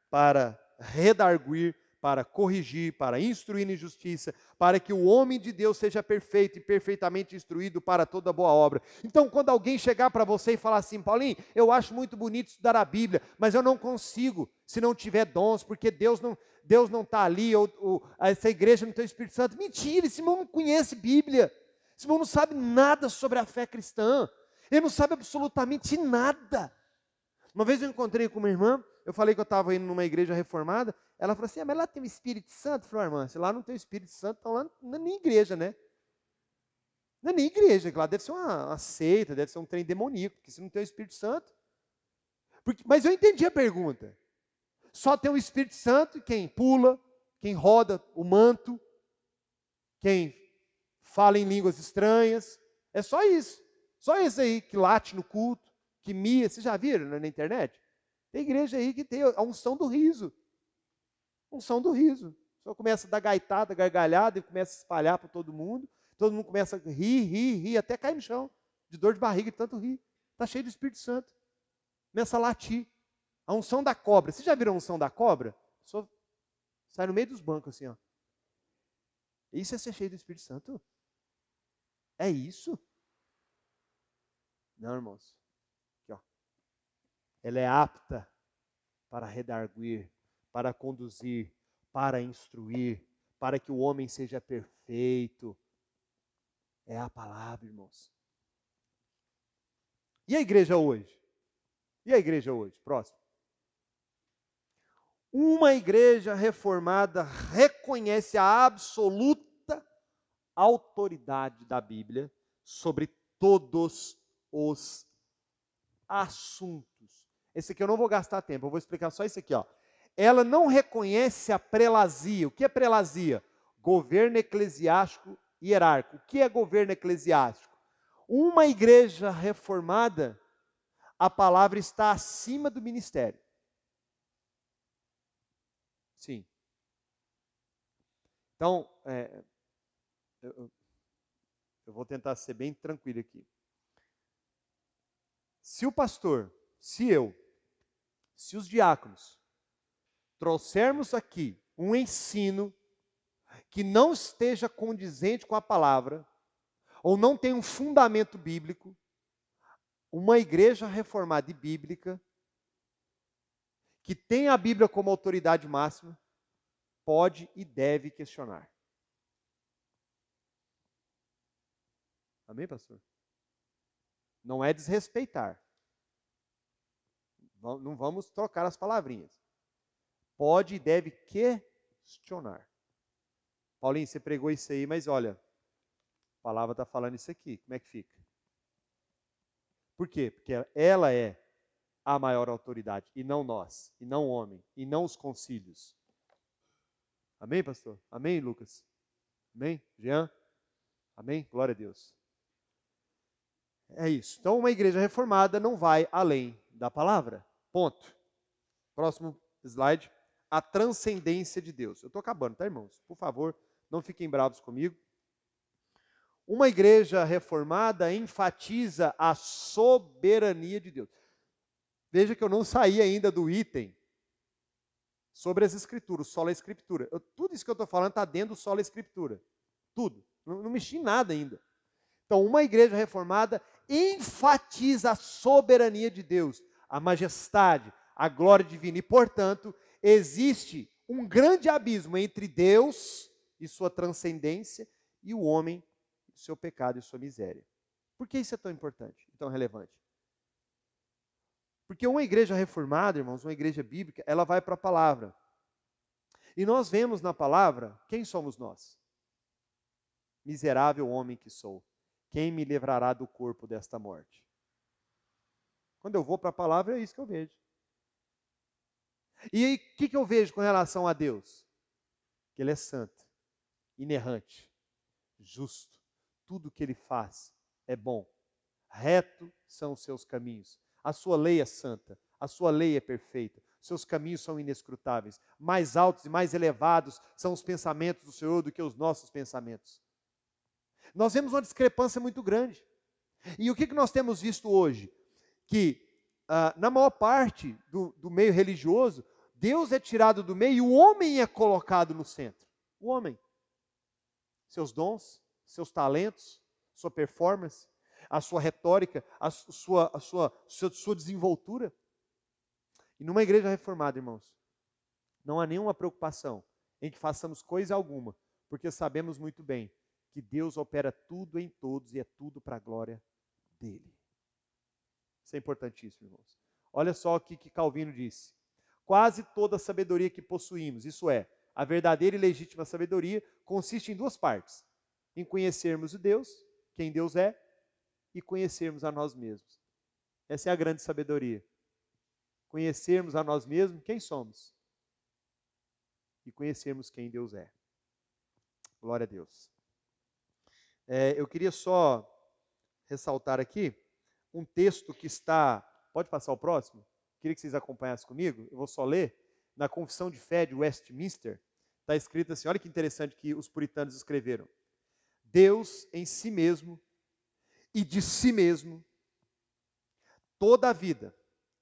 para redarguir, para corrigir, para instruir em justiça, para que o homem de Deus seja perfeito e perfeitamente instruído para toda boa obra. Então, quando alguém chegar para você e falar assim, Paulinho, eu acho muito bonito estudar a Bíblia, mas eu não consigo se não tiver dons, porque Deus não está ali, ou essa igreja não tem o Espírito Santo. Mentira, esse irmão não conhece Bíblia. Esse irmão não sabe nada sobre a fé cristã. Ele não sabe absolutamente nada. Uma vez eu encontrei com uma irmã, eu falei que eu estava indo numa igreja reformada, ela falou assim, mas lá tem o Espírito Santo? Eu falei, irmã, se lá não tem o Espírito Santo, então lá não é nem igreja, né? Não é nem igreja, lá deve ser uma seita, deve ser um trem demoníaco, porque se não tem o Espírito Santo... Mas eu entendi a pergunta. Só tem o Espírito Santo quem pula, quem roda o manto, quem fala em línguas estranhas, é só isso. Só esse aí que late no culto, que mia. Vocês já viram na internet? Tem igreja aí que tem a unção do riso. Unção do riso. Só começa a dar gaitada, gargalhada, e começa a espalhar para todo mundo começa a rir, até cair no chão, de dor de barriga, de tanto rir. Está cheio do Espírito Santo. Começa a latir. A unção da cobra. Vocês já viram a unção da cobra? Só sai no meio dos bancos assim, ó. Isso é ser cheio do Espírito Santo? É isso? Não, irmãos. Aqui, ó. Ela é apta para redarguir, para conduzir, para instruir, para que o homem seja perfeito. É a palavra, irmãos. E a igreja hoje? E a igreja hoje? Próximo. Uma igreja reformada reconhece a absoluta autoridade da Bíblia sobre todos os assuntos. Esse aqui eu não vou gastar tempo, eu vou explicar só isso aqui, ó. Ela não reconhece a prelazia. O que é prelazia? Governo eclesiástico hierárquico. O que é governo eclesiástico? Uma igreja reformada, a palavra está acima do ministério. Sim. Então, eu vou tentar ser bem tranquilo aqui. Se o pastor, se os diáconos trouxermos aqui um ensino que não esteja condizente com a palavra, ou não tem um fundamento bíblico, uma igreja reformada e bíblica, que tem a Bíblia como autoridade máxima, pode e deve questionar. Amém, pastor? Não é desrespeitar. Não vamos trocar as palavrinhas. Pode e deve questionar. Paulinho, você pregou isso aí, mas olha, a palavra está falando isso aqui. Como é que fica? Por quê? Porque ela é a maior autoridade, e não nós, e não o homem, e não os concílios. Amém, pastor? Amém, Lucas? Amém? Jean? Amém? Glória a Deus. É isso. Então, uma igreja reformada não vai além da palavra. Ponto. Próximo slide. A transcendência de Deus. Eu estou acabando, tá, irmãos? Por favor, não fiquem bravos comigo. Uma igreja reformada enfatiza a soberania de Deus. Veja que eu não saí ainda do item sobre as escrituras, sola escritura. Tudo isso que eu estou falando está dentro do sola escritura. Tudo. Não mexi em nada ainda. Então, uma igreja reformada enfatiza a soberania de Deus, a majestade, a glória divina. E, portanto, existe um grande abismo entre Deus e sua transcendência e o homem e seu pecado e sua miséria. Por que isso é tão importante e tão relevante? Porque uma igreja reformada, irmãos, uma igreja bíblica, ela vai para a palavra. E nós vemos na palavra quem somos nós. Miserável homem que sou. Quem me livrará do corpo desta morte? Quando eu vou para a palavra, é isso que eu vejo. E aí, o que eu vejo com relação a Deus? Que Ele é santo, inerrante, justo. Tudo que Ele faz é bom. Reto são os seus caminhos. A sua lei é santa, a sua lei é perfeita. Seus caminhos são inescrutáveis. Mais altos e mais elevados são os pensamentos do Senhor do que os nossos pensamentos. Nós vemos uma discrepância muito grande. E o que nós temos visto hoje? Que, na maior parte do meio religioso, Deus é tirado do meio e o homem é colocado no centro. O homem. Seus dons, seus talentos, sua performance, a sua retórica, a sua desenvoltura. E numa igreja reformada, irmãos, não há nenhuma preocupação em que façamos coisa alguma, porque sabemos muito bem que Deus opera tudo em todos e é tudo para a glória dele. Isso é importantíssimo, irmãos. Olha só o que Calvino disse. Quase toda a sabedoria que possuímos, isso é, a verdadeira e legítima sabedoria, consiste em duas partes. Em conhecermos o Deus, quem Deus é, e conhecermos a nós mesmos. Essa é a grande sabedoria. Conhecermos a nós mesmos, quem somos. E conhecermos quem Deus é. Glória a Deus. Eu queria só ressaltar aqui um texto que está... Pode passar o próximo? Queria que vocês acompanhassem comigo. Eu vou só ler. Na Confissão de Fé de Westminster, está escrito assim, olha que interessante que os puritanos escreveram. Deus em si mesmo e de si mesmo toda a vida.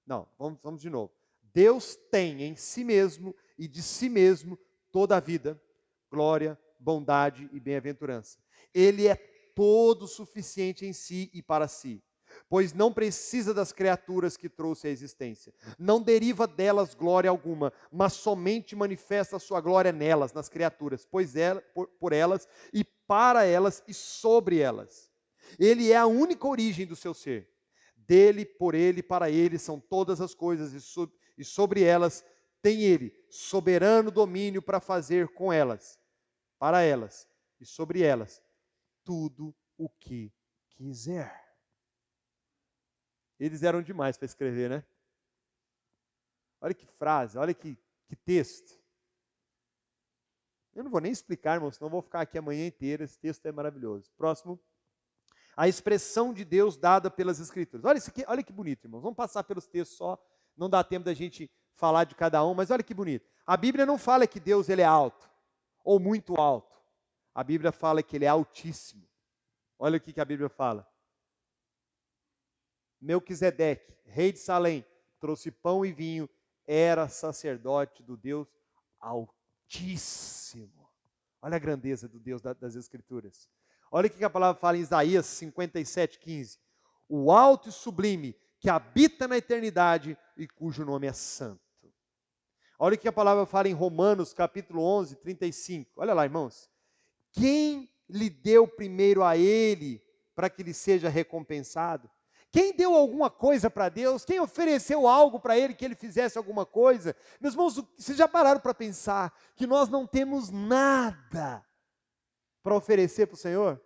Não, vamos de novo. Deus tem em si mesmo e de si mesmo toda a vida, glória, bondade e bem-aventurança. Ele é todo suficiente em si e para si, pois não precisa das criaturas que trouxe à existência. Não deriva delas glória alguma, mas somente manifesta a sua glória nelas, nas criaturas, pois por elas e para elas e sobre elas. Ele é a única origem do seu ser. Dele, por ele, para ele são todas as coisas e sobre elas tem ele soberano domínio para fazer com elas, para elas e sobre elas tudo o que quiser. Eles eram demais para escrever, né? Olha que frase, olha que texto. Eu não vou nem explicar, irmão, senão eu vou ficar aqui a manhã inteira. Esse texto é maravilhoso. Próximo. A expressão de Deus dada pelas Escrituras. Olha isso aqui, olha que bonito, irmãos. Vamos passar pelos textos só, não dá tempo da gente falar de cada um, mas olha que bonito. A Bíblia não fala que Deus ele é alto, ou muito alto. A Bíblia fala que ele é altíssimo. Olha o que a Bíblia fala. Melquisedeque, rei de Salém, trouxe pão e vinho, era sacerdote do Deus Altíssimo. Olha a grandeza do Deus das Escrituras. Olha o que a palavra fala em Isaías 57:15. O alto e sublime, que habita na eternidade e cujo nome é santo. Olha o que a palavra fala em Romanos capítulo 11, 35. Olha lá, irmãos. Quem lhe deu primeiro a ele para que lhe seja recompensado? Quem deu alguma coisa para Deus? Quem ofereceu algo para ele que ele fizesse alguma coisa? Meus irmãos, vocês já pararam para pensar que nós não temos nada para oferecer para o Senhor?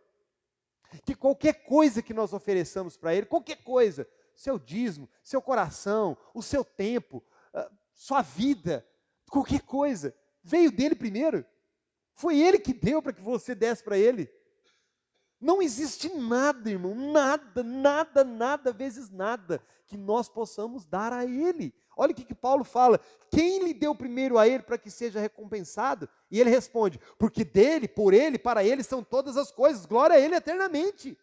Que qualquer coisa que nós ofereçamos para ele, qualquer coisa, seu dízimo, seu coração, o seu tempo, sua vida, qualquer coisa, veio dele primeiro. Foi ele que deu para que você desse para ele. Não existe nada, irmão, nada vezes nada que nós possamos dar a ele. Olha o que Paulo fala. Quem lhe deu primeiro a ele para que seja recompensado? E ele responde, porque dele, por ele, para ele são todas as coisas. Glória a ele eternamente.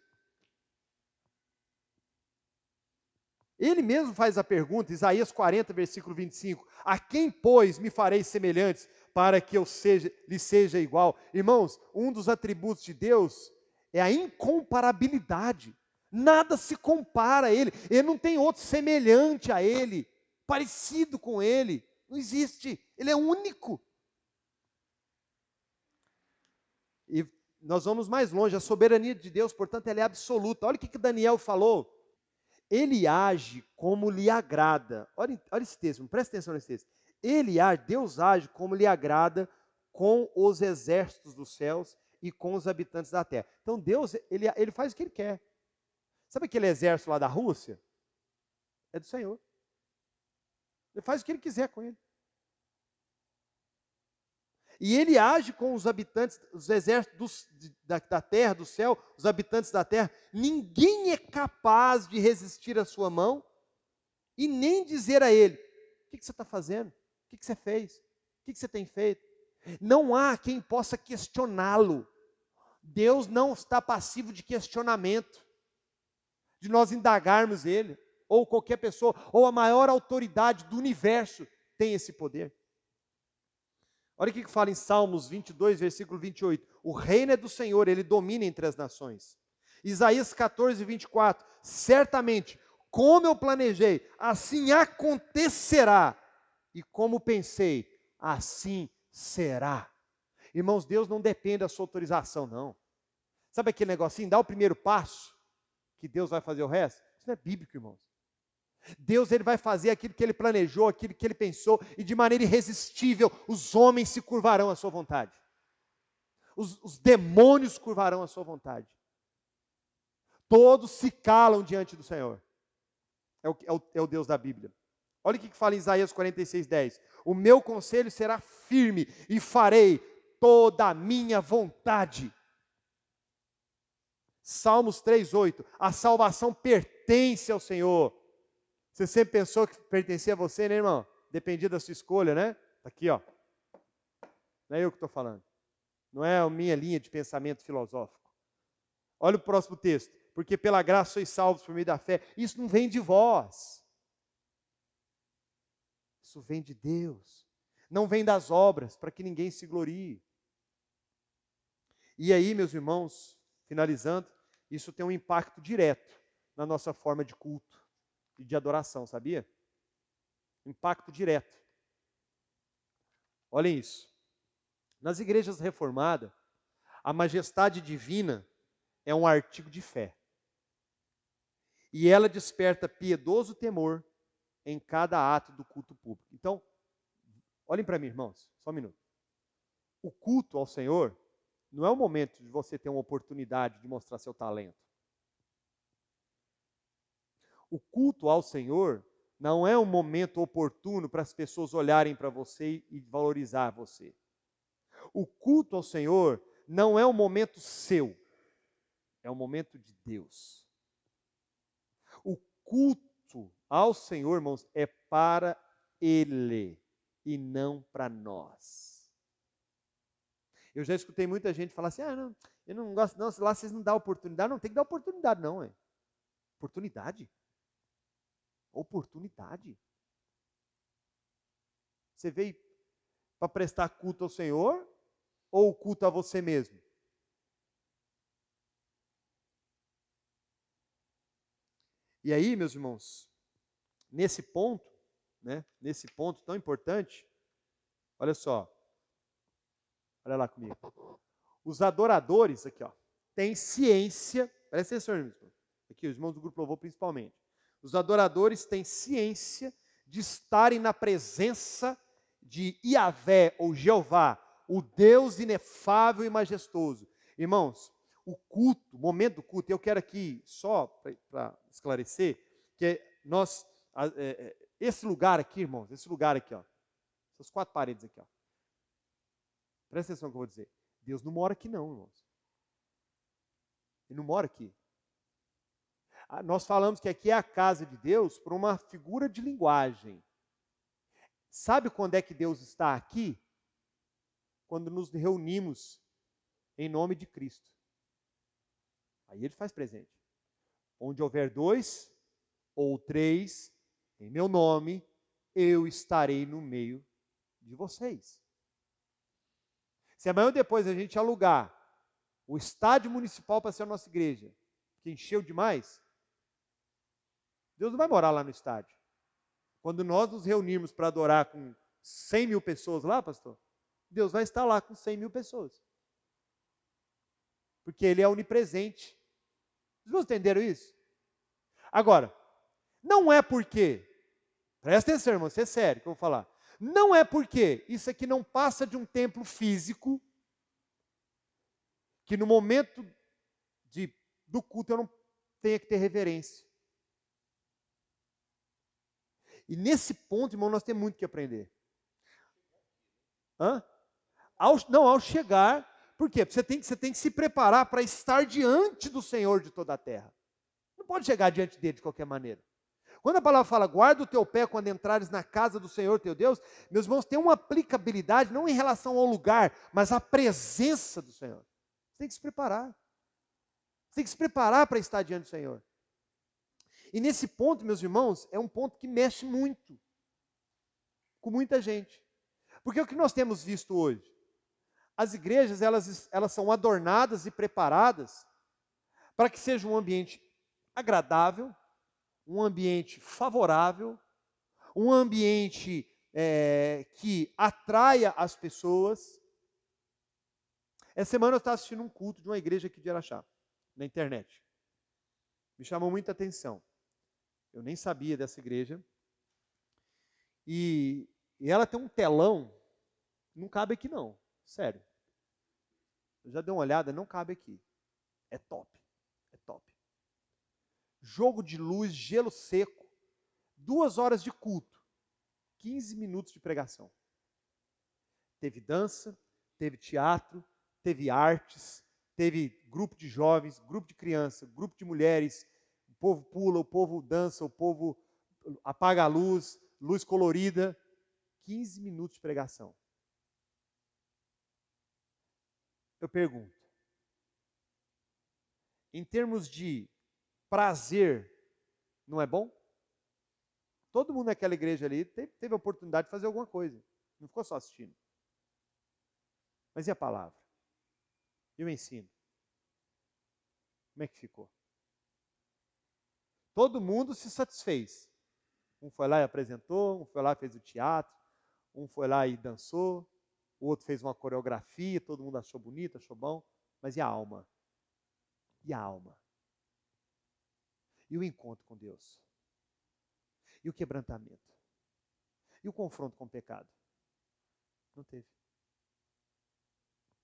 Ele mesmo faz a pergunta, Isaías 40, versículo 25. A quem, pois, me farei semelhantes para que eu lhe seja igual? Irmãos, um dos atributos de Deus é a incomparabilidade. Nada se compara a ele. Ele não tem outro semelhante a ele, parecido com ele. Não existe. Ele é único. E nós vamos mais longe. A soberania de Deus, portanto, ela é absoluta. Olha o que Daniel falou. Ele age como lhe agrada. Olha esse texto, presta atenção nesse texto. Deus age como lhe agrada com os exércitos dos céus e com os habitantes da terra. Então Deus, ele faz o que ele quer. Sabe aquele exército lá da Rússia? É do Senhor. Ele faz o que ele quiser com ele. E ele age com os habitantes, os exércitos da terra, do céu, os habitantes da terra. Ninguém é capaz de resistir à sua mão e nem dizer a ele, o que você está fazendo? O que você fez? O que você tem feito? Não há quem possa questioná-lo. Deus não está passivo de questionamento, de nós indagarmos ele, ou qualquer pessoa, ou a maior autoridade do universo tem esse poder. Olha o que fala em Salmos 22, versículo 28. O reino é do Senhor, ele domina entre as nações. Isaías 14, 24. Certamente, como eu planejei, assim acontecerá. E como pensei, assim será. Irmãos, Deus não depende da sua autorização, não. Sabe aquele negocinho? Dá o primeiro passo, que Deus vai fazer o resto? Isso não é bíblico, irmãos. Deus ele vai fazer aquilo que ele planejou, aquilo que ele pensou, e de maneira irresistível, os homens se curvarão à sua vontade. Os demônios curvarão à sua vontade. Todos se calam diante do Senhor. É o Deus da Bíblia. Olha o que fala em Isaías 46, 10. O meu conselho será firme e farei toda a minha vontade. Salmos 3, 8. A salvação pertence ao Senhor. Você sempre pensou que pertencia a você, né, irmão? Dependia da sua escolha, né? Aqui, ó. Não é eu que estou falando. Não é a minha linha de pensamento filosófico. Olha o próximo texto. Porque pela graça sois salvos por meio da fé. Isso não vem de vós. Isso vem de Deus. Não vem das obras, para que ninguém se glorie. E aí, meus irmãos, finalizando, isso tem um impacto direto na nossa forma de culto e de adoração, sabia? Impacto direto. Olhem isso. Nas igrejas reformadas, a majestade divina é um artigo de fé. E ela desperta piedoso temor em cada ato do culto público. Então, olhem para mim, irmãos, só um minuto. O culto ao Senhor não é o momento de você ter uma oportunidade de mostrar seu talento. O culto ao Senhor não é um momento oportuno para as pessoas olharem para você e valorizar você. O culto ao Senhor não é um momento seu. É o momento de Deus. O culto ao Senhor, irmãos, é para Ele e não para nós. Eu já escutei muita gente falar assim, não, eu não gosto, não, lá vocês não dão oportunidade. Não, tem que dar oportunidade não, é. Oportunidade? Oportunidade? Você veio para prestar culto ao Senhor ou culto a você mesmo? E aí, meus irmãos, nesse ponto, né, nesse ponto tão importante, olha só, olha lá comigo. Os adoradores, aqui ó, têm ciência, presta atenção, irmãos, aqui os irmãos do Grupo Louvor principalmente. Os adoradores têm ciência de estarem na presença de Yahvé ou Jeová, o Deus inefável e majestoso. Irmãos, o culto, o momento do culto, eu quero aqui só para esclarecer que nós, esse lugar aqui, irmãos, esse lugar aqui, ó, essas 4 paredes aqui, ó. Presta atenção no que eu vou dizer. Deus não mora aqui não, irmãos. Ele não mora aqui. Nós falamos que aqui é a casa de Deus por uma figura de linguagem. Sabe quando é que Deus está aqui? Quando nos reunimos em nome de Cristo. Aí ele faz presente. Onde houver 2 ou 3 em meu nome, eu estarei no meio de vocês. Se amanhã ou depois a gente alugar o estádio municipal para ser a nossa igreja, que encheu demais, Deus não vai morar lá no estádio. Quando nós nos reunirmos para adorar com 100 mil pessoas lá, pastor, Deus vai estar lá com 100 mil pessoas. Porque Ele é onipresente. Vocês não entenderam isso? Agora, não é porque, presta atenção, irmão, isso é sério que eu vou falar. Não é porque isso aqui não passa de um templo físico, que no momento do culto eu não tenha que ter reverência. E nesse ponto, irmão, nós temos muito que aprender. Ao chegar, por quê? Você tem que se preparar para estar diante do Senhor de toda a terra. Não pode chegar diante dele de qualquer maneira. Quando a palavra fala, guarda o teu pé quando entrares na casa do Senhor teu Deus, meus irmãos, tem uma aplicabilidade não em relação ao lugar, mas à presença do Senhor. Você tem que se preparar. Você tem que se preparar para estar diante do Senhor. E nesse ponto, meus irmãos, é um ponto que mexe muito com muita gente. Porque o que nós temos visto hoje? As igrejas, elas são adornadas e preparadas para que seja um ambiente agradável, um ambiente favorável, um ambiente que atraia as pessoas. Essa semana eu estava assistindo um culto de uma igreja aqui de Araxá, na internet. Me chamou muita atenção. Eu nem sabia dessa igreja. E ela tem um telão, não cabe aqui não, sério. Eu já dei uma olhada, não cabe aqui. É top, é top. Jogo de luz, gelo seco, 2 horas de culto, 15 minutos de pregação. Teve dança, teve teatro, teve artes, teve grupo de jovens, grupo de crianças, grupo de mulheres, o povo pula, o povo dança, o povo apaga a luz, luz colorida, 15 minutos de pregação. Eu pergunto, em termos de prazer, não é bom? Todo mundo naquela igreja ali teve a oportunidade de fazer alguma coisa. Não ficou só assistindo. Mas e a palavra? E o ensino? Como é que ficou? Todo mundo se satisfez. Um foi lá e apresentou, um foi lá e fez o teatro, um foi lá e dançou, o outro fez uma coreografia, todo mundo achou bonito, achou bom. Mas e a alma? E a alma? E o encontro com Deus? E o quebrantamento? E o confronto com o pecado? Não teve.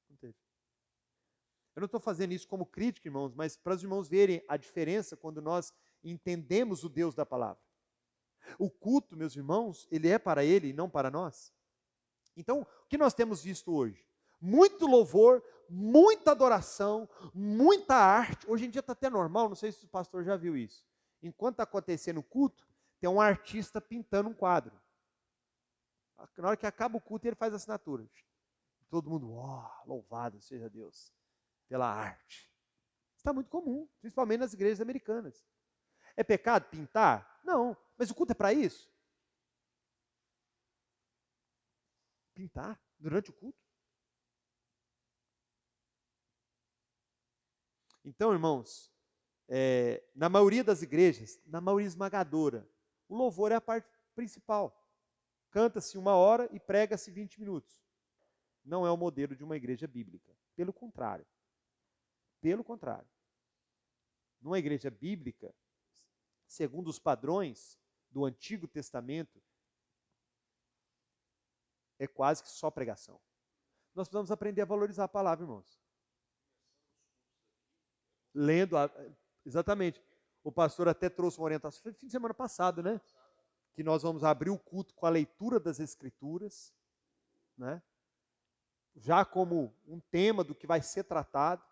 Não teve. Eu não estou fazendo isso como crítica, irmãos, mas para os irmãos verem a diferença quando nós entendemos o Deus da palavra. O culto, meus irmãos, ele é para ele e não para nós. Então, o que nós temos visto hoje? Muito louvor, muita adoração, muita arte. Hoje em dia está até normal, não sei se o pastor já viu isso. Enquanto está acontecendo o culto, tem um artista pintando um quadro. Na hora que acaba o culto, ele faz a assinatura. Todo mundo, louvado seja Deus pela arte. Está muito comum, principalmente nas igrejas americanas. É pecado pintar? Não, mas o culto é para isso? Pintar durante o culto? Então, irmãos, na maioria das igrejas, na maioria esmagadora, o louvor é a parte principal. Canta-se 1 hora e prega-se 20 minutos. Não é o modelo de uma igreja bíblica. Pelo contrário. Pelo contrário. Numa igreja bíblica, segundo os padrões do Antigo Testamento, é quase que só pregação. Nós precisamos aprender a valorizar a palavra, irmãos. Lendo, exatamente. O pastor até trouxe uma orientação, foi fim de semana passado, né? Que nós vamos abrir o culto com a leitura das Escrituras, né? Já como um tema do que vai ser tratado,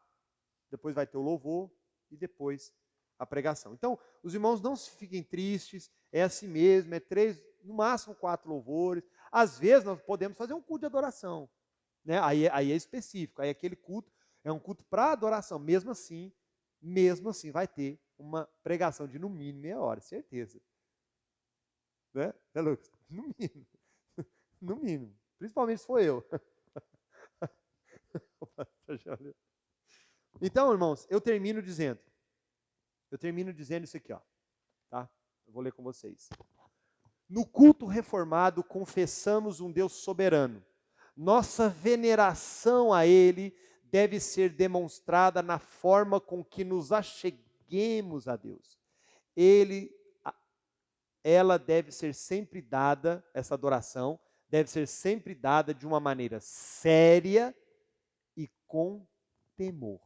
depois vai ter o louvor e depois a pregação. Então, os irmãos não fiquem tristes, é assim mesmo, é 3, no máximo 4 louvores. Às vezes nós podemos fazer um culto de adoração, né? Aí é específico, aí aquele culto é um culto para adoração. Mesmo assim vai ter uma pregação de no mínimo meia hora, certeza. Né, Lucas? No mínimo. No mínimo. Principalmente se for eu. Então, irmãos, eu termino dizendo isso aqui, ó, tá? Eu vou ler com vocês. No culto reformado, confessamos um Deus soberano. Nossa veneração a Ele deve ser demonstrada na forma com que nos acheguemos a Deus. Ela deve ser sempre dada, essa adoração, deve ser sempre dada de uma maneira séria e com temor.